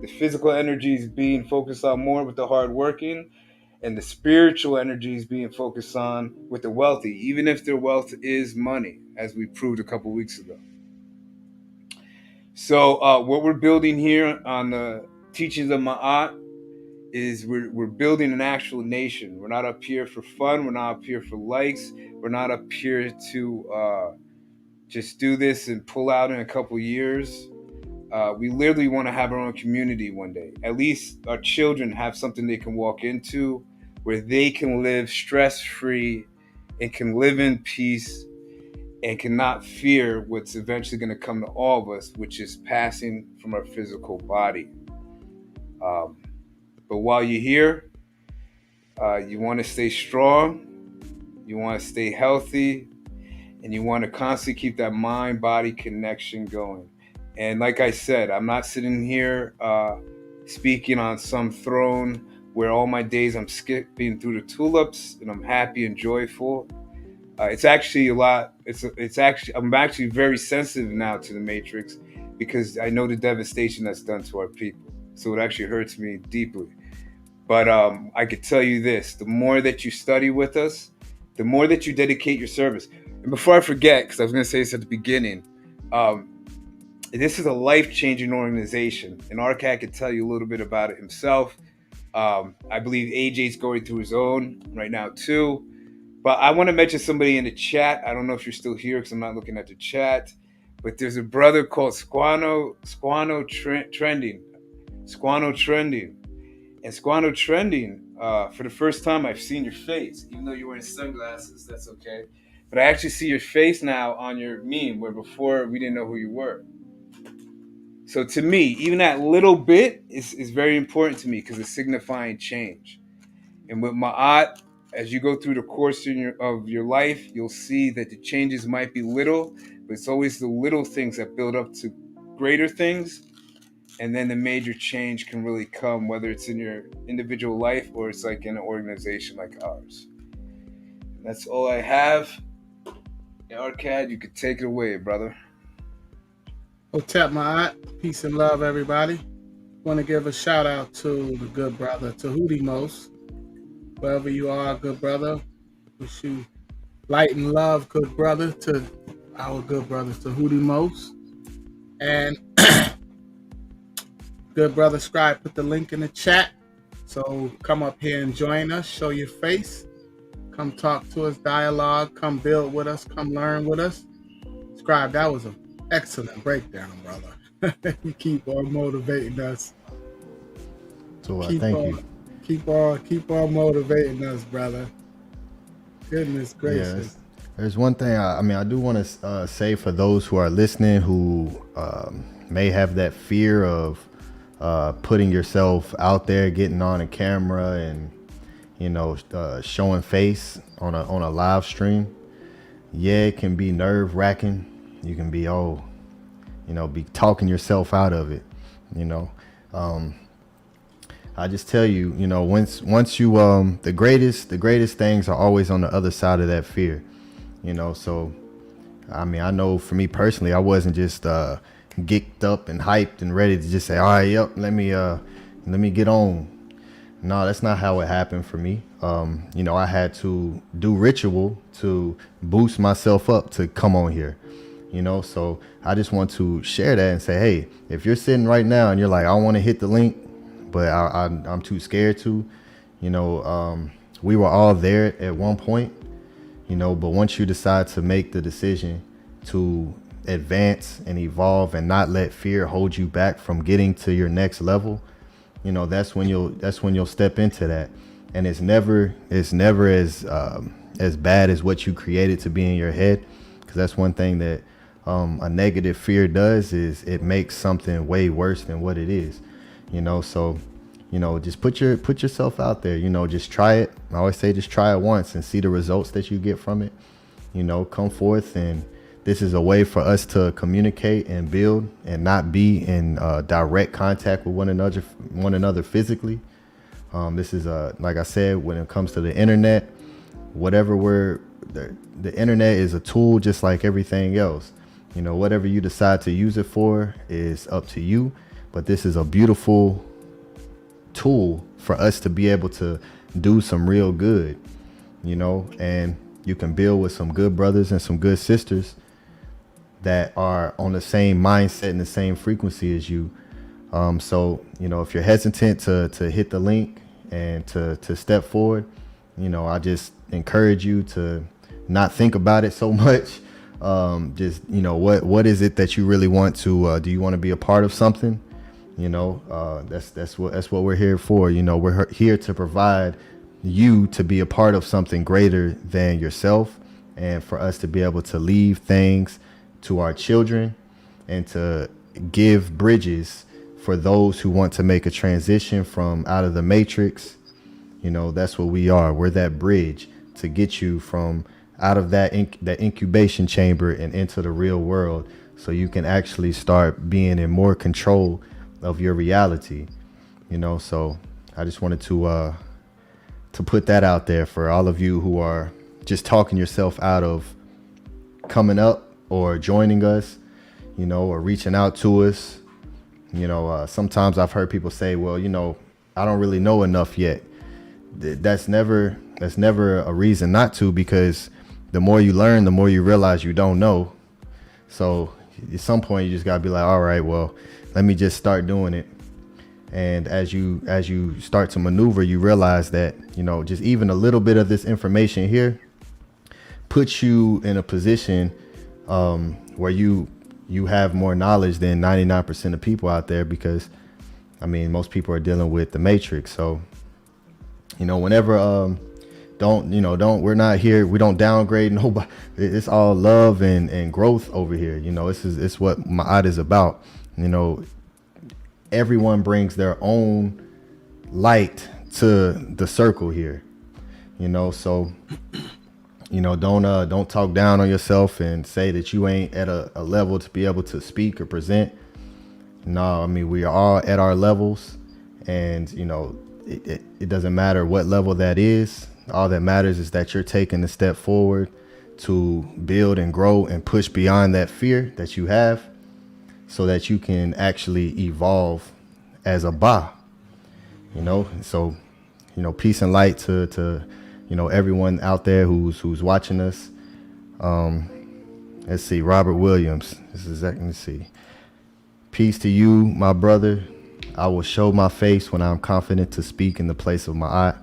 The physical energy is being focused on more with the hard working, and the spiritual energy is being focused on with the wealthy, even if their wealth is money, as we proved a couple weeks ago. So what we're building here on the teachings of Ma'at is we're building an actual nation. We're not up here for fun. We're not up here for likes. We're not up here to just do this and pull out in a couple years. We literally want to have our own community one day. At least our children have something they can walk into where they can live stress-free and can live in peace and cannot fear what's eventually going to come to all of us, which is passing from our physical body. But while you're here, you want to stay strong, you want to stay healthy, and you want to constantly keep that mind-body connection going. And like I said, I'm not sitting here speaking on some throne where all my days I'm skipping through the tulips and I'm happy and joyful. It's actually a lot. I'm actually very sensitive now to the Matrix because I know the devastation that's done to our people. So it actually hurts me deeply. But I could tell you this: the more that you study with us, the more that you dedicate your service. And before I forget, because I was going to say this at the beginning, this is a life-changing organization, and Arcad could tell you a little bit about it himself. I believe AJ's going through his own right now too. But I want to mention somebody in the chat. I don't know if you're still here because I'm not looking at the chat. But there's a brother called Squano Trending. And Squano Trending, for the first time, I've seen your face. Even though you're wearing sunglasses, that's okay. But I actually see your face now on your meme, where before we didn't know who you were. So to me, even that little bit is very important to me because it's signifying change. And with Ma'at, as you go through the course of your life, you'll see that the changes might be little, but it's always the little things that build up to greater things. And then the major change can really come, whether it's in your individual life or it's like in an organization like ours. And that's all I have. Arcad, you could take it away, brother. Hotep Ma'at, peace and love, everybody. Want to give a shout out to the good brother Tahuti Most. Wherever you are, good brother, wish you light and love, good brother, to our good brother Tahuti Most. And good brother Scribe put the link in the chat. So come up here and join us, show your face, come talk to us, dialogue, come build with us, come learn with us. Scribe, that was an excellent breakdown, brother. You keep on motivating us. So thank you. Keep on motivating us, brother. Goodness gracious. Yeah, there's one thing I do want to say for those who are listening who may have that fear of putting yourself out there, getting on a camera and, showing face on a live stream. Yeah, it can be nerve wracking. You can be, be talking yourself out of it, I just tell you, once you, the greatest things are always on the other side of that fear, so, I know for me personally, I wasn't just, geeked up and hyped and ready to just say, all right, yep, let me get on. No, that's not how it happened for me. I had to do ritual to boost myself up to come on here, so I just want to share that and say, hey, if you're sitting right now and you're like, I want to hit the link, but I'm too scared to, we were all there at one point, but once you decide to make the decision to advance and evolve and not let fear hold you back from getting to your next level, that's when you'll step into that. And it's never as bad as what you created to be in your head, because that's one thing that a negative fear does, is it makes something way worse than what it is. So, just put yourself out there, just try it. I always say, just try it once and see the results that you get from it, come forth and This is a way for us to communicate and build and not be in direct contact with one another physically. This is like I said, when it comes to the internet, the internet is a tool just like everything else. You know, whatever you decide to use it for is up to you. But this is a beautiful tool for us to be able to do some real good, you know, and you can build with some good brothers and some good sisters that are on the same mindset and the same frequency as you. So, you know, if you're hesitant to hit the link and to step forward, you know, I just encourage you to not think about it so much. Just, you know, what is it that you really want to, do you want to be a part of something? You know, that's what we're here for. You know, we're here to provide you to be a part of something greater than yourself, and for us to be able to leave things to our children and to give bridges for those who want to make a transition from out of the matrix. You know, that's what we are. We're that bridge to get you from out of that incubation chamber and into the real world, so you can actually start being in more control of your reality. You know, so I just wanted to put that out there for all of you who are just talking yourself out of coming up or joining us, you know, or reaching out to us. You know, sometimes I've heard people say, well, you know, I don't really know enough yet. That's never a reason not to, because the more you learn, the more you realize you don't know. So at some point you just gotta be like, all right, well, let me just start doing it. And as you start to maneuver, you realize that, you know, just even a little bit of this information here puts you in a position where you have more knowledge than 99% of people out there, because I mean, most people are dealing with the matrix. So, you know, whenever we're not here, we don't downgrade nobody. It's all love and growth over here. You know, it's what Ma'at is about. You know, everyone brings their own light to the circle here, you know. So, you know, don't talk down on yourself and say that you ain't at a level to be able to speak or present. No, I mean, we are all at our levels, and you know, it doesn't matter what level that is. All that matters is that you're taking a step forward to build and grow and push beyond that fear that you have, so that you can actually evolve as a Ba, you know. So, you know, peace and light to you know, everyone out there who's watching us. Let's see, Robert Williams. Let's see. Peace to you, my brother. I will show my face when I'm confident to speak in the place of my eye.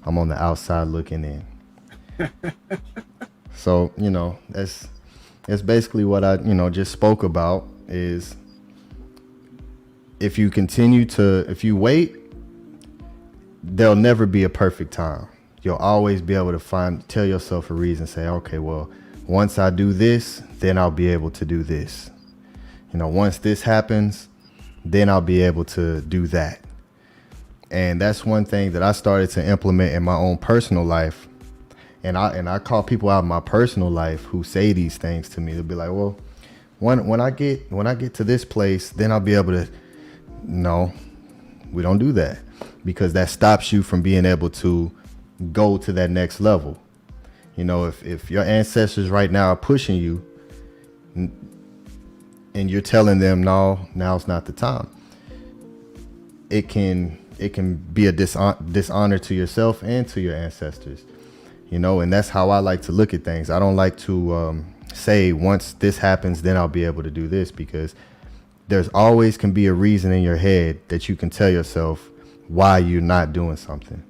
I'm on the outside looking in. So, you know, that's basically what I, you know, just spoke about. Is if you wait, there'll never be a perfect time. You'll always be able to tell yourself a reason, say, okay, well, once I do this, then I'll be able to do this. You know, once this happens, then I'll be able to do that. And that's one thing that I started to implement in my own personal life. And I call people out in my personal life who say these things to me. They'll be like, well, when I get to this place, then I'll be able to. No, we don't do that, because that stops you from being able to go to that next level. You know, if your ancestors right now are pushing you and you're telling them, no, now's not the time, it can be a dishonor to yourself and to your ancestors, you know. And that's how I like to look at things. I don't like to say, once this happens, then I'll be able to do this, because there's always can be a reason in your head that you can tell yourself why you're not doing something.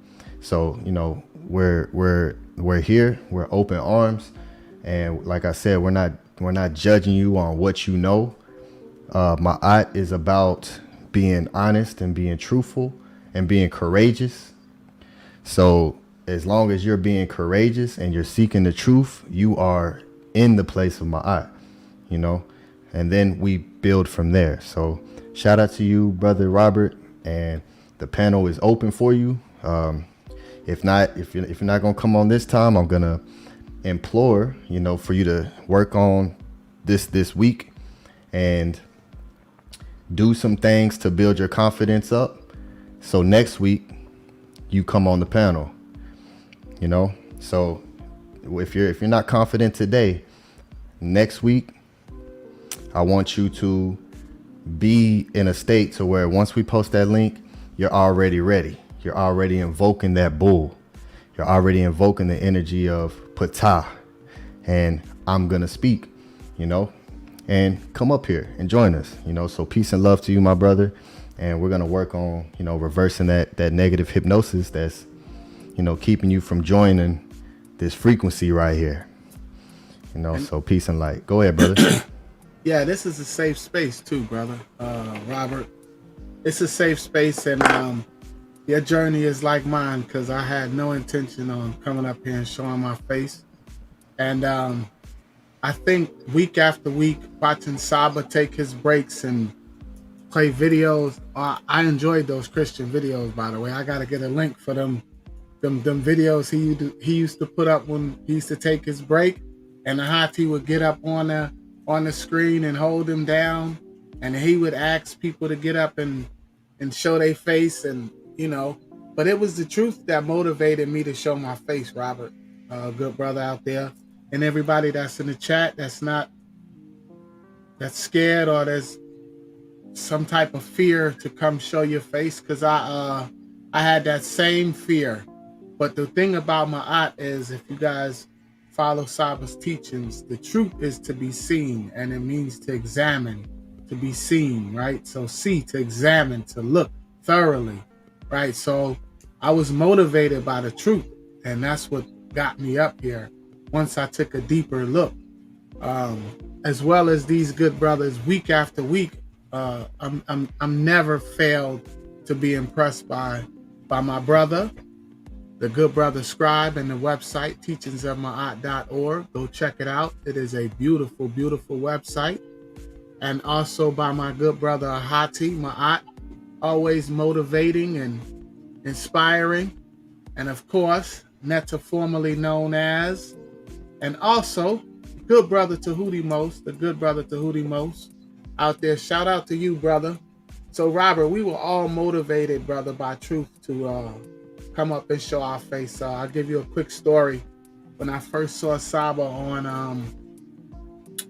So, you know, we're here, we're open arms, and like I said, we're not judging you on what you know. My art is about being honest and being truthful and being courageous. So as long as you're being courageous and you're seeking the truth, you are in the place of my art, you know, and then we build from there. So shout out to you, brother Robert, and the panel is open for you. If you're not gonna come on this time, I'm gonna implore, you know, for you to work on this week and do some things to build your confidence up. So next week you come on the panel, you know? So if you're not confident today, next week I want you to be in a state to where once we post that link, you're already ready. You're already invoking that bull. You're already invoking the energy of Ptah, and I'm gonna speak, you know, and come up here and join us, you know. So peace and love to you, my brother, and we're gonna work on, you know, reversing that negative hypnosis that's, you know, keeping you from joining this frequency right here, you know. So peace and light. Go ahead, brother. Yeah, this is a safe space too, brother. Robert, it's a safe space, and your journey is like mine, because I had no intention on coming up here and showing my face. And I think week after week, watching Saba take his breaks and play videos, I enjoyed those Christian videos, by the way. I got to get a link for them videos he used to put up when he used to take his break, and the Hati would get up on the screen and hold him down, and he would ask people to get up and show their face, and you know. But it was the truth that motivated me to show my face, Robert, good brother out there, and everybody that's in the chat that's scared, or there's some type of fear to come show your face, because I had that same fear. But the thing about Ma'at is, if you guys follow Saba's teachings, the truth is to be seen, and it means to examine, to be seen, right? So see, to examine, to look thoroughly, right? So I was motivated by the truth, and that's what got me up here once I took a deeper look. As well as these good brothers, week after week, I'm never failed to be impressed by my brother, the good brother Scribe, and the website teachingsofma'at.org. Go check it out. It is a beautiful, beautiful website. And also by my good brother Hati Ma'at, always motivating and inspiring. And of course, Netta, formerly known as, and also good brother Tahuti Most, the good brother Tahuti Most out there. Shout out to you, brother. So Robert, we were all motivated, brother, by truth to come up and show our face. I'll give you a quick story. When I first saw Saba on,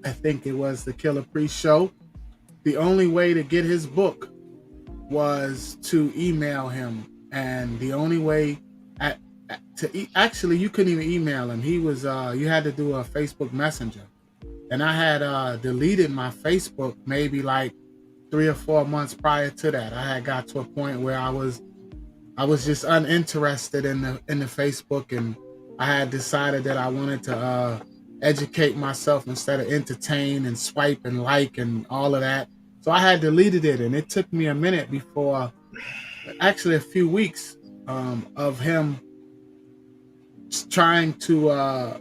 I think it was the Killer Priest show, the only way to get his book was to email him. And the only way actually, you couldn't even email him. He was, you had to do a Facebook Messenger. And I had deleted my Facebook maybe like 3 or 4 months prior to that. I had got to a point where I was just uninterested in the Facebook, and I had decided that I wanted to educate myself instead of entertain and swipe and like and all of that. So I had deleted it, and it took me a minute before, actually a few weeks, of him trying to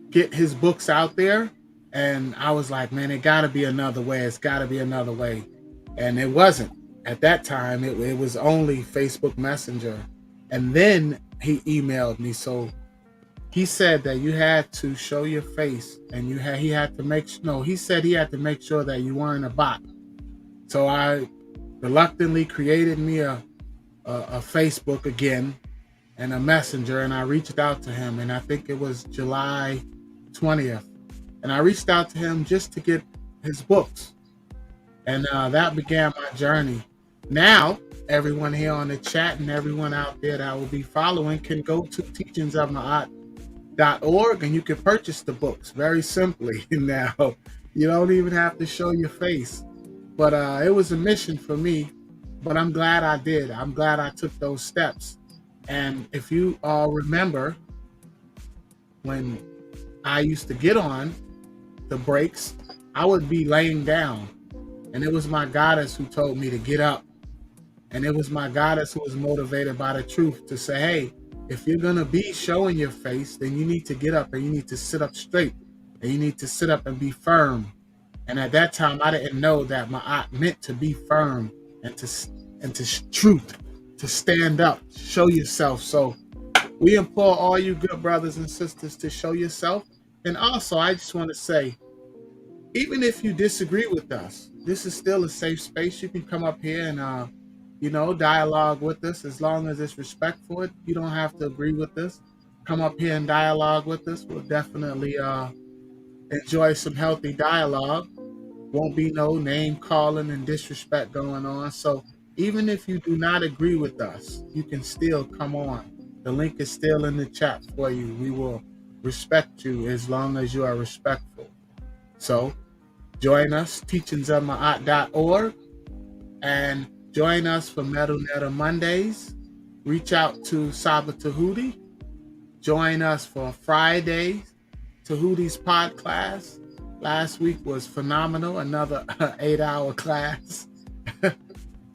get his books out there. And I was like, man, it got to be another way. It's got to be another way. And it wasn't. At that time, it was only Facebook Messenger. And then he emailed me. So he said that you had to show your face, and he said he had to make sure that you weren't a bot. So I reluctantly created me a Facebook again and a messenger, and I reached out to him, and I think it was July 20th. And I reached out to him just to get his books. And that began my journey. Now, everyone here on the chat and everyone out there that will be following can go to teachingsofma'at.org, and you can purchase the books very simply. Now, you don't even have to show your face. But it was a mission for me, but I'm glad I did. I'm glad I took those steps. And if you all remember, when I used to get on the breaks, I would be laying down, and it was my goddess who told me to get up. And it was my goddess who was motivated by the truth to say, hey, if you're going to be showing your face, then you need to get up, and you need to sit up straight, and you need to sit up and be firm. And at that time, I didn't know that Ma'at meant to be firm and to truth, to stand up, show yourself. So we implore all you good brothers and sisters to show yourself. And also, I just want to say, even if you disagree with us, this is still a safe space. You can come up here and dialogue with us as long as it's respectful. You don't have to agree with us. Come up here and dialogue with us. We'll definitely enjoy some healthy dialogue. Won't be no name calling and disrespect going on. So even if you do not agree with us, you can still come on. The link is still in the chat for you. We will respect you as long as you are respectful. So join us, teachingsofmaat.org, and join us for Metal Netta Mondays. Reach out to Saba Tahuti. Join us for Friday Tahuti's pod class. Last week was phenomenal. Another 8-hour class.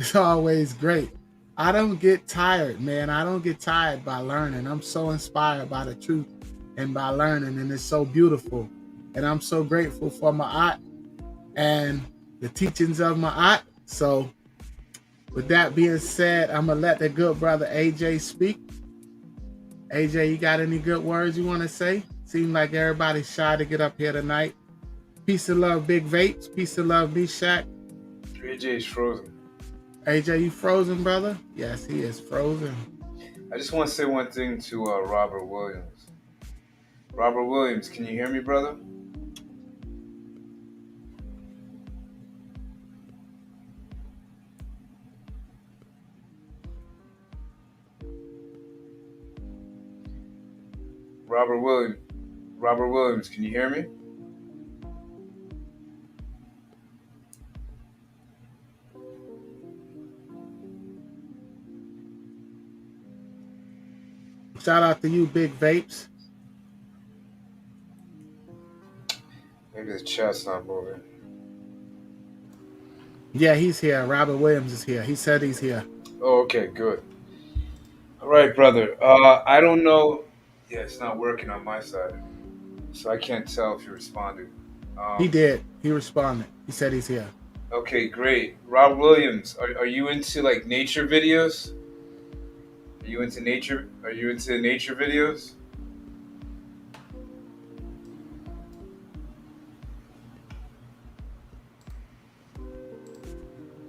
It's always great. I don't get tired, man. I don't get tired by learning. I'm so inspired by the truth and by learning, and it's so beautiful. And I'm so grateful for Ma'at and the teachings of Ma'at. So with that being said, I'm going to let the good brother AJ speak. AJ, you got any good words you want to say? Seems like everybody's shy to get up here tonight. Peace and love, Big Vapes. Peace and love, B-Shack. AJ's frozen. AJ, you frozen, brother? Yes, he is frozen. I just want to say one thing to Robert Williams. Robert Williams, can you hear me, brother? Robert Williams, can you hear me? Shout out to you, Big Vapes. Maybe the chat's not moving. Yeah, he's here. Robert Williams is here. He said he's here. Oh, okay, good. All right, brother. I don't know. Yeah, it's not working on my side, so I can't tell if you responded. He did. He responded. He said he's here. Okay, great. Rob Williams, are you into like nature videos? Are you into nature? Are you into nature videos?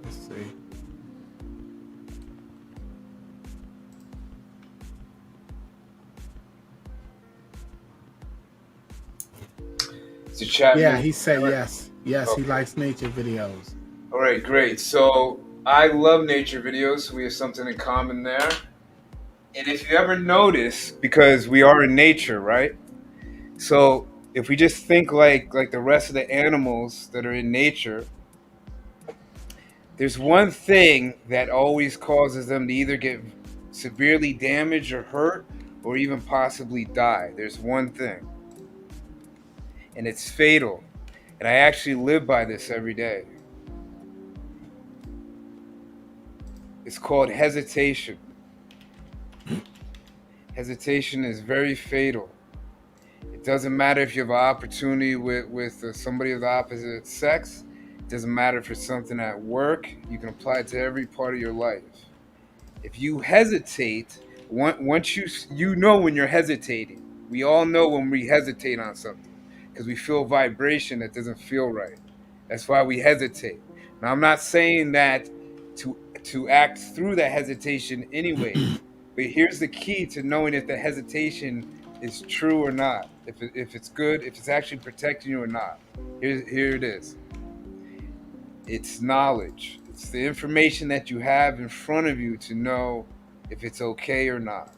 Let's see. It's a chat. Yeah, he said yes. Yes, Okay. He likes nature videos. All right, great. So I love nature videos. We have something in common there. And if you ever notice, because we are in nature, right? So if we just think like the rest of the animals that are in nature, there's one thing that always causes them to either get severely damaged or hurt or even possibly die. There's one thing. And it's fatal. And I actually live by this every day. It's called hesitation. Hesitation is very fatal. It doesn't matter if you have an opportunity with somebody of the opposite sex. It doesn't matter if it's something at work. You can apply it to every part of your life. If you hesitate, once you know when you're hesitating. We all know when we hesitate on something because we feel vibration that doesn't feel right. That's why we hesitate. Now, I'm not saying that to act through that hesitation anyways, but here's the key to knowing if the hesitation is true or not, if it's good, if it's actually protecting you or not. Here it is. It's knowledge. It's the information that you have in front of you to know if it's okay or not.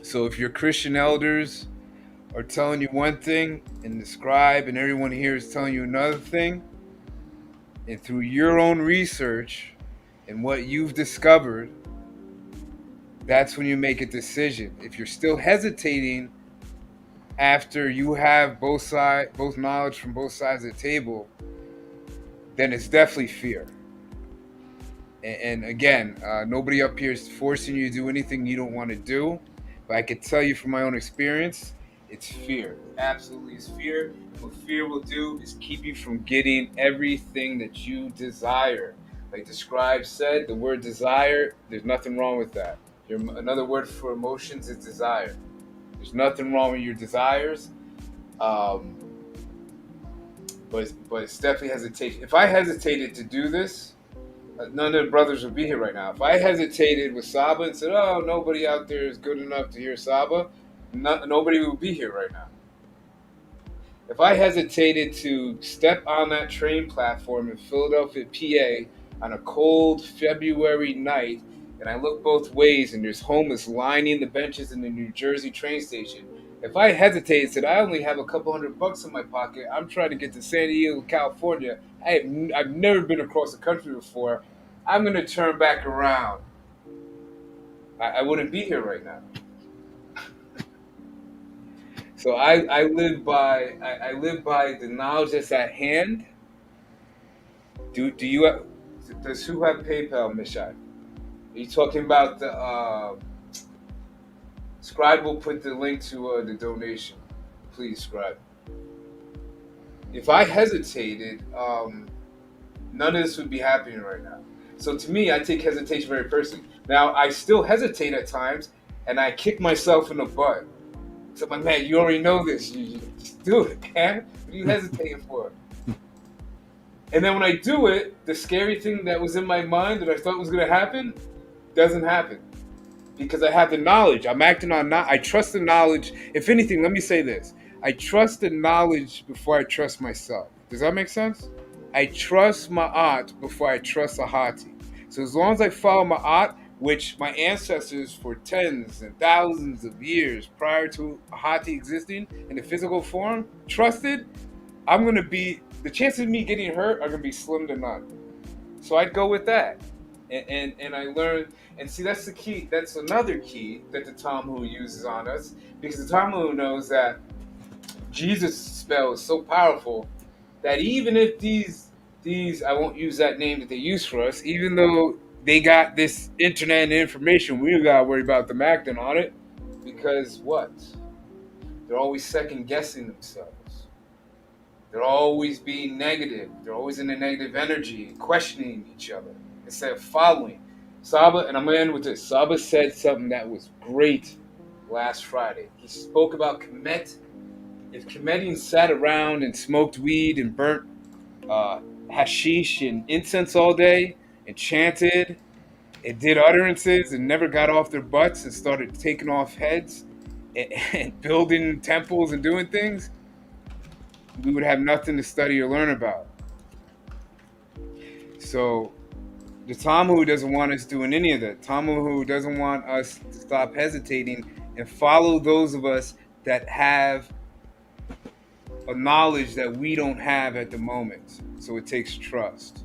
So if your Christian elders are telling you one thing and the scribe and everyone here is telling you another thing, and through your own research and what you've discovered, that's when you make a decision. If you're still hesitating after you have both knowledge from both sides of the table, then it's definitely fear. And again, nobody up here is forcing you to do anything you don't want to do, but I can tell you from my own experience, it's fear. Absolutely, it's fear. What fear will do is keep you from getting everything that you desire. Like the scribe said, the word desire, there's nothing wrong with that. Another word for emotions is desire. There's nothing wrong with your desires. but it's definitely hesitation. If I hesitated to do this, none of the brothers would be here right now. If I hesitated with Saba and said, "Oh, nobody out there is good enough to hear Saba," nobody would be here right now. If I hesitated to step on that train platform in Philadelphia, PA, on a cold February night, and I look both ways and there's homeless lining the benches in the New Jersey train station, if I hesitated and said, I only have a couple $100 in my pocket, I'm trying to get to San Diego, California, I've never been across the country before, I'm going to turn back around, I wouldn't be here right now. So I live by the knowledge that's at hand. Do you have, does who have PayPal, Mishai? Are you talking about the Scribe will put the link to the donation. Please, Scribe. If I hesitated, none of this would be happening right now. So to me, I take hesitation very personally. Now I still hesitate at times, and I kick myself in the butt. So I'm like, man, you already know this. You just do it, man. What are you hesitating for? And then when I do it, the scary thing that was in my mind that I thought was going to happen doesn't happen. Because I have the knowledge. I'm acting on I trust the knowledge. If anything, let me say this. I trust the knowledge before I trust myself. Does that make sense? I trust Ma'at before I trust Ahati. So as long as I follow Ma'at, which my ancestors for tens and thousands of years prior to Ahati existing in the physical form trusted, I'm going to be, the chances of me getting hurt are going to be slim to none. So I'd go with that. And I learned, and see, that's the key. That's another key that the Talmud uses on us, because the Talmud knows that Jesus' spell is so powerful that even if these I won't use that name that they use for us, even though they got this internet and information, we gotta worry about them acting on it, because what? They're always second guessing themselves. They're always being negative. They're always in a negative energy, questioning each other instead of following. Saba, and I'm going to end with this. Saba said something that was great last Friday. He spoke about Kemet. If Kemetians sat around and smoked weed and burnt hashish and incense all day and chanted and did utterances and never got off their butts and started taking off heads and building temples and doing things, we would have nothing to study or learn about. So the Talmud doesn't want us doing any of that. Talmud doesn't want us to stop hesitating and follow those of us that have a knowledge that we don't have at the moment. So it takes trust.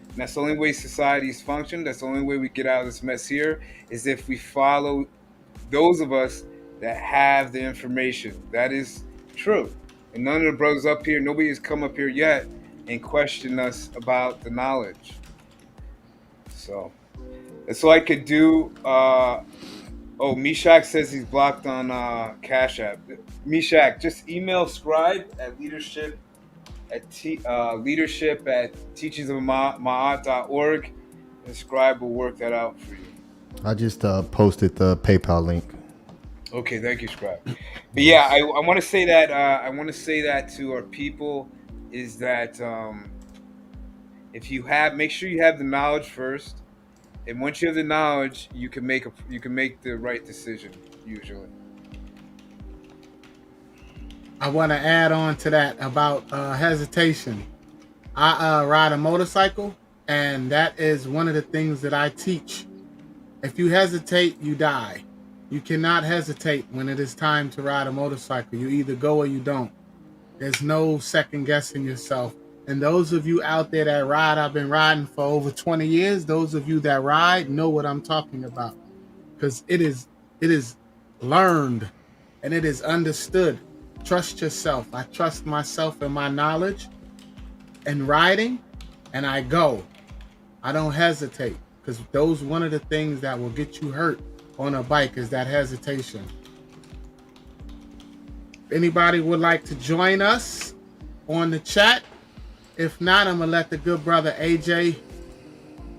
And that's the only way societies function. That's the only way we get out of this mess here, is if we follow those of us that have the information. That is true. And none of the brothers up here, nobody has come up here yet and questioned us about the knowledge. So that's all I could do. Meshach says he's blocked on Cash App. Meshach, just email Scribe at leadership at teachingsofma'at.org, and Scribe will work that out for you. I just posted the PayPal link. Okay, thank you, Scribe. But yeah, I want to say that to our people is that make sure you have the knowledge first, and once you have the knowledge, you can make the right decision usually. I want to add on to that about hesitation. I ride a motorcycle, and that is one of the things that I teach. If you hesitate, you die. You cannot hesitate when it is time to ride a motorcycle. You either go or you don't. There's no second guessing yourself. And those of you out there that ride, I've been riding for over 20 years. Those of you that ride know what I'm talking about, because it is learned and it is understood. Trust yourself. I trust myself and my knowledge and riding, and I go. I don't hesitate, because those one of the things that will get you hurt on a bike is that hesitation. If anybody would like to join us on the chat, if not, I'm gonna let the good brother AJ.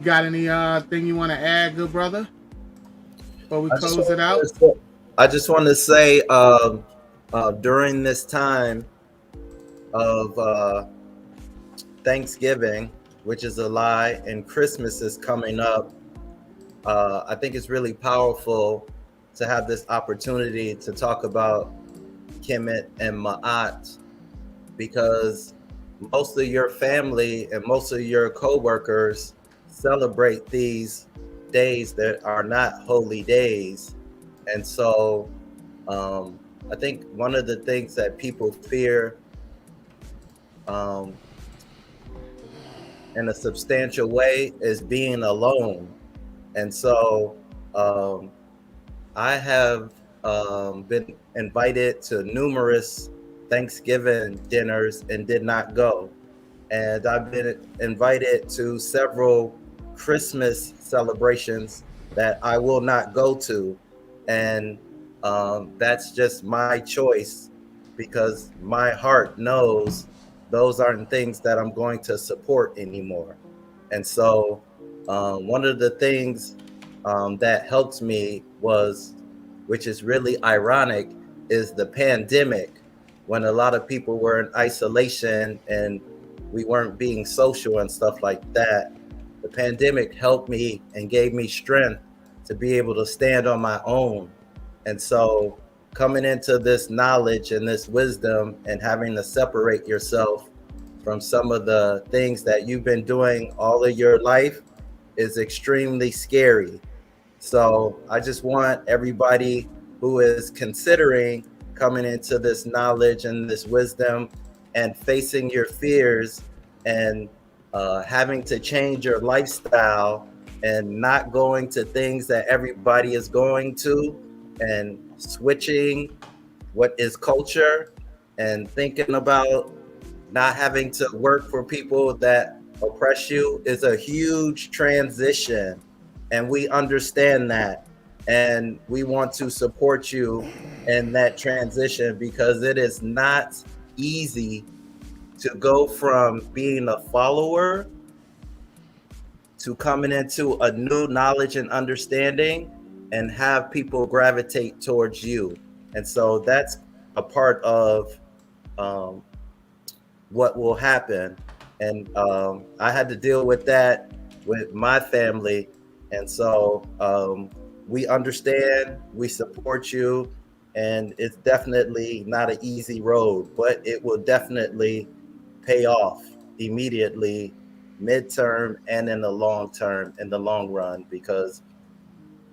Got any thing you want to add, good brother, before we close it out? I just want to say during this time of Thanksgiving, which is a lie, and Christmas is coming up, I think it's really powerful to have this opportunity to talk about Kemet and Ma'at, because most of your family and most of your coworkers celebrate these days that are not holy days. And so I think one of the things that people fear um, in a substantial way is being alone. And so I have been invited to numerous Thanksgiving dinners and did not go. And I've been invited to several Christmas celebrations that I will not go to. And that's just my choice, because my heart knows those aren't things that I'm going to support anymore. And so one of the things that helped me was, which is really ironic, is the pandemic, when a lot of people were in isolation and we weren't being social and stuff like that. The pandemic helped me and gave me strength to be able to stand on my own. And so coming into this knowledge and this wisdom and having to separate yourself from some of the things that you've been doing all of your life is extremely scary. So I just want everybody who is considering coming into this knowledge and this wisdom and facing your fears and having to change your lifestyle and not going to things that everybody is going to, and switching what is culture and thinking about not having to work for people that oppress you, is a huge transition. And we understand that. And we want to support you in that transition, because it is not easy to go from being a follower to coming into a new knowledge and understanding and have people gravitate towards you. And so that's a part of what will happen. And I had to deal with that with my family. And so we understand, we support you, and it's definitely not an easy road, but it will definitely pay off immediately, midterm, and in the long term, in the long run, because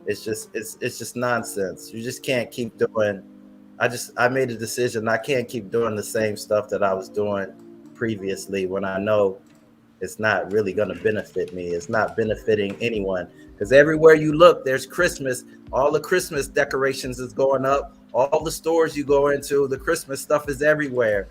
it's just nonsense. You just can't keep doing. I made a decision. I can't keep doing the same stuff that I was doing previously when I know it's not really going to benefit me. It's not benefiting anyone, because everywhere you look, there's Christmas. All the Christmas decorations is going up. All the stores you go into, the Christmas stuff is everywhere.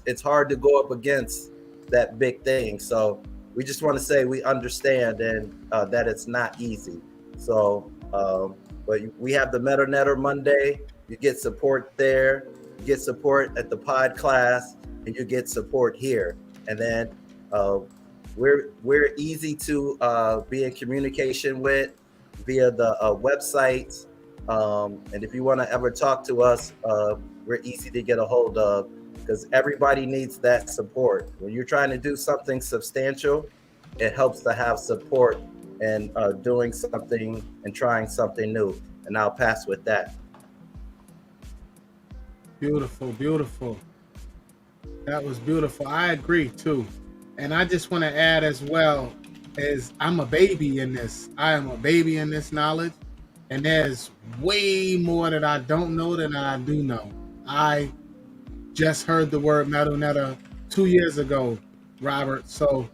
It's hard to go up against that big thing. So we just want to say we understand, and that it's not easy. So, but we have the Meta Netter Monday. You get support there. You get support at the pod class, and you get support here. And then we're easy to be in communication with via the website. And if you want to ever talk to us, we're easy to get a hold of, because everybody needs that support. When you're trying to do something substantial, it helps to have support and doing something and trying something new. And I'll pass with that. Beautiful, beautiful. That was beautiful. I agree too. And I just want to add as well, is I'm a baby in this. I am a baby in this knowledge. And there's way more that I don't know than I do know. I just heard the word Metal Netta 2 years ago, Robert. So,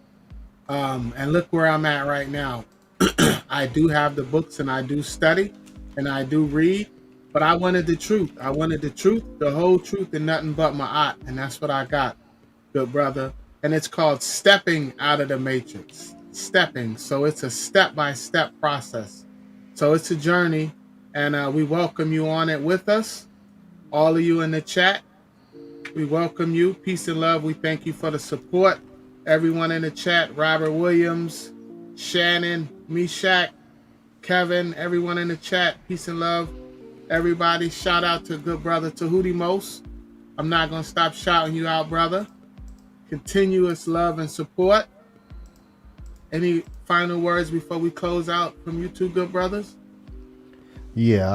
and look where I'm at right now. I do have the books and I do study and I do read, but I wanted the truth. I wanted the truth, the whole truth, and nothing but my art. And that's what I got, good brother. And it's called Stepping Out of the Matrix. Stepping. So it's a step-by-step process. So it's a journey, and we welcome you on it with us. All of you in the chat, we welcome you. Peace and love. We thank you for the support. Everyone in the chat, Robert Williams, Shannon, Meshach, Kevin, everyone in the chat, peace and love. Everybody, shout out to good brother Tahuti Most. I'm not going to stop shouting you out, brother. continuous love and support. Any final words before we close out from you two good brothers? Yeah,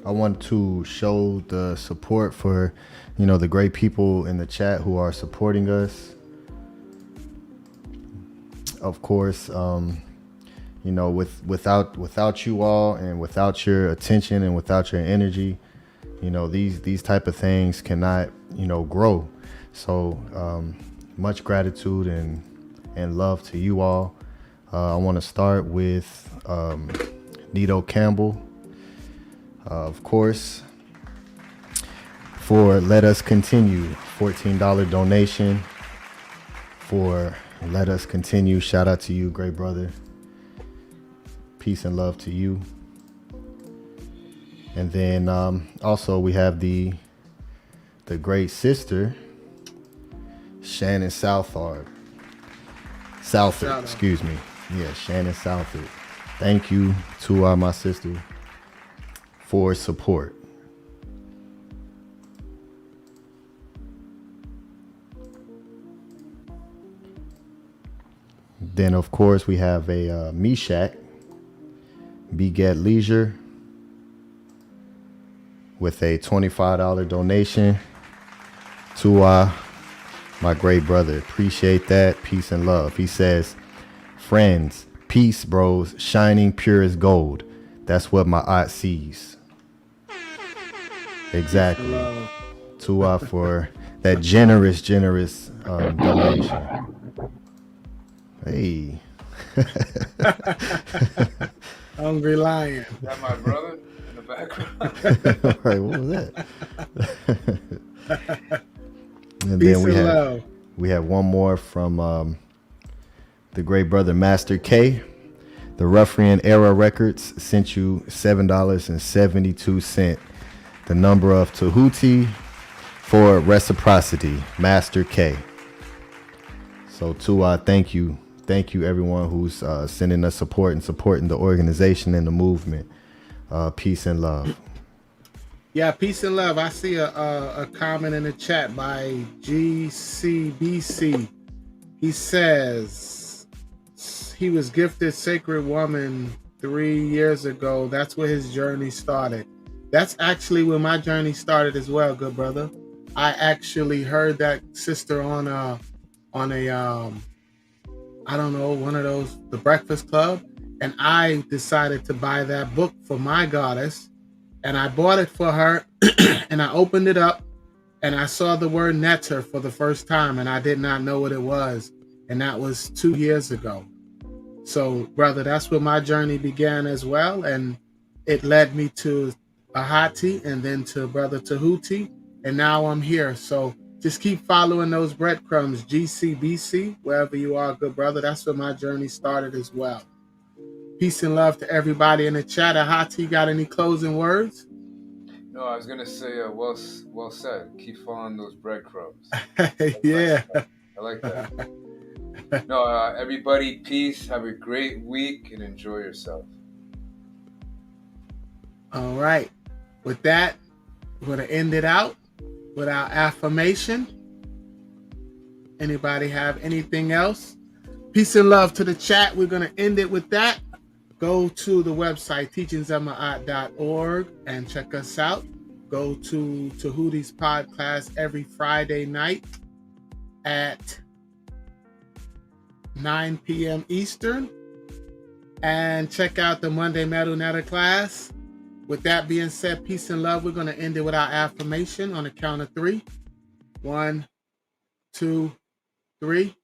I want to show the support for, the great people in the chat who are supporting us. Of course, without you all and without your attention and without your energy, these type of things cannot, grow. So much gratitude and love to you all. I want to start with Nito Campbell, of course, for Let Us Continue, $14 donation for Let Us Continue. Shout out to you, great brother. Peace and love to you. And then also we have the great sister, Shannon Southard. Excuse me. Yeah, Shannon Southard. Thank you to my sister for support. Then, of course, we have a Meshach, Beget Leisure, with a $25 donation to my great brother. Appreciate that. Peace and love. He says, friends, peace, bros, shining pure as gold. That's what my aunt sees. Exactly. To for that generous donation. Hey. Hungry Lion. Is that my brother in the background? Right, what was that? And Peace then we have one more from the great brother Master K. The Ruffian Era Records sent you $7.72. The number of Tahuti for reciprocity, Master K. So thank you everyone who's sending us support and supporting the organization and the movement. Peace and love. Yeah, peace and love. I see a comment in the chat by GCBC. He says he was gifted Sacred Woman 3 years ago. That's where his journey started. That's actually where my journey started as well, good brother. I actually heard that sister on a I don't know, one of those, the Breakfast Club, and I decided to buy that book for my goddess, and I bought it for her, and I opened it up, and I saw the word Netter for the first time, and I did not know what it was, and that was 2 years ago. So, brother, that's where my journey began as well, and it led me to Ahati, and then to Brother Tahuti, and now I'm here. So just keep following those breadcrumbs, GCBC, wherever you are, good brother. That's where my journey started as well. Peace and love to everybody in the chat. Ahati, got any closing words? No, I was going to say, well said. Keep following those breadcrumbs. Yeah. I like that. No, everybody, peace. Have a great week and enjoy yourself. All right. With that, we're going to end it out with our affirmation. Anybody have anything else? Peace and love to the chat. We're going to end it with that. Go to the website, teachingsama'at.org, and check us out. Go to Tahuti's podcast every Friday night at 9 p.m. Eastern. And check out the Monday Metal Netter class. With that being said, peace and love. We're going to end it with our affirmation on the count of 3. 1, 2, 3.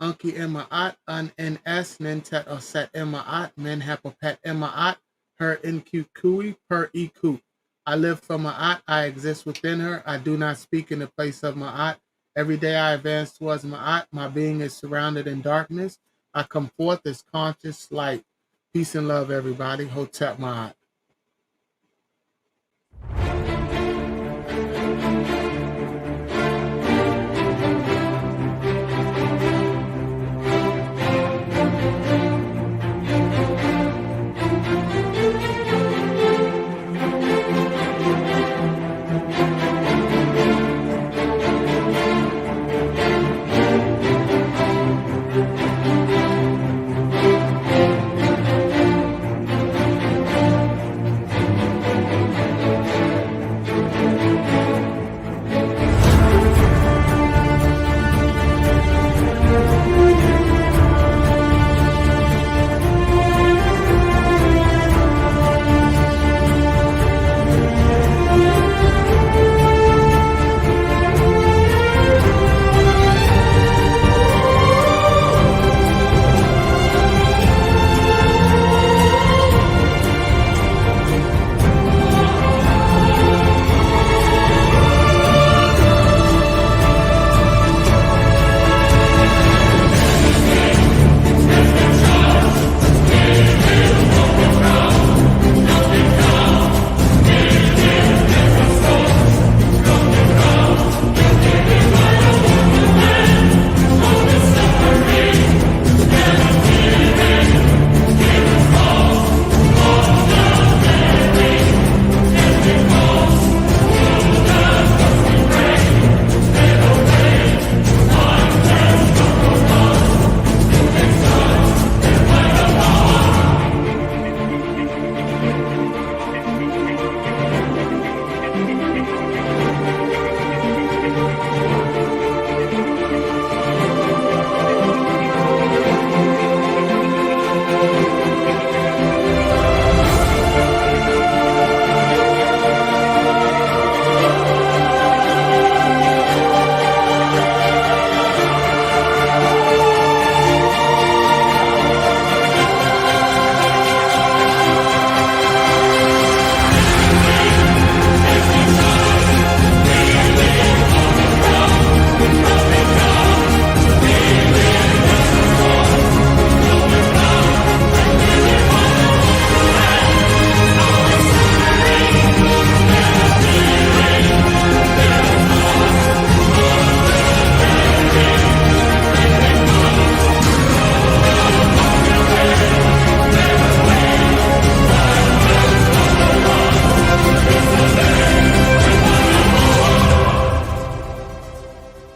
Unki Ema'at, Un NS, Nintet Oset Ema'at, Men Hapapet Ema'at, Her Inku Kui, Per Iku. I live for Ma'at, I exist within her. I do not speak in the place of Ma'at. Every day I advance towards Ma'at. My being is surrounded in darkness. I come forth as conscious light. Peace and love, everybody. Hotep Ma'at.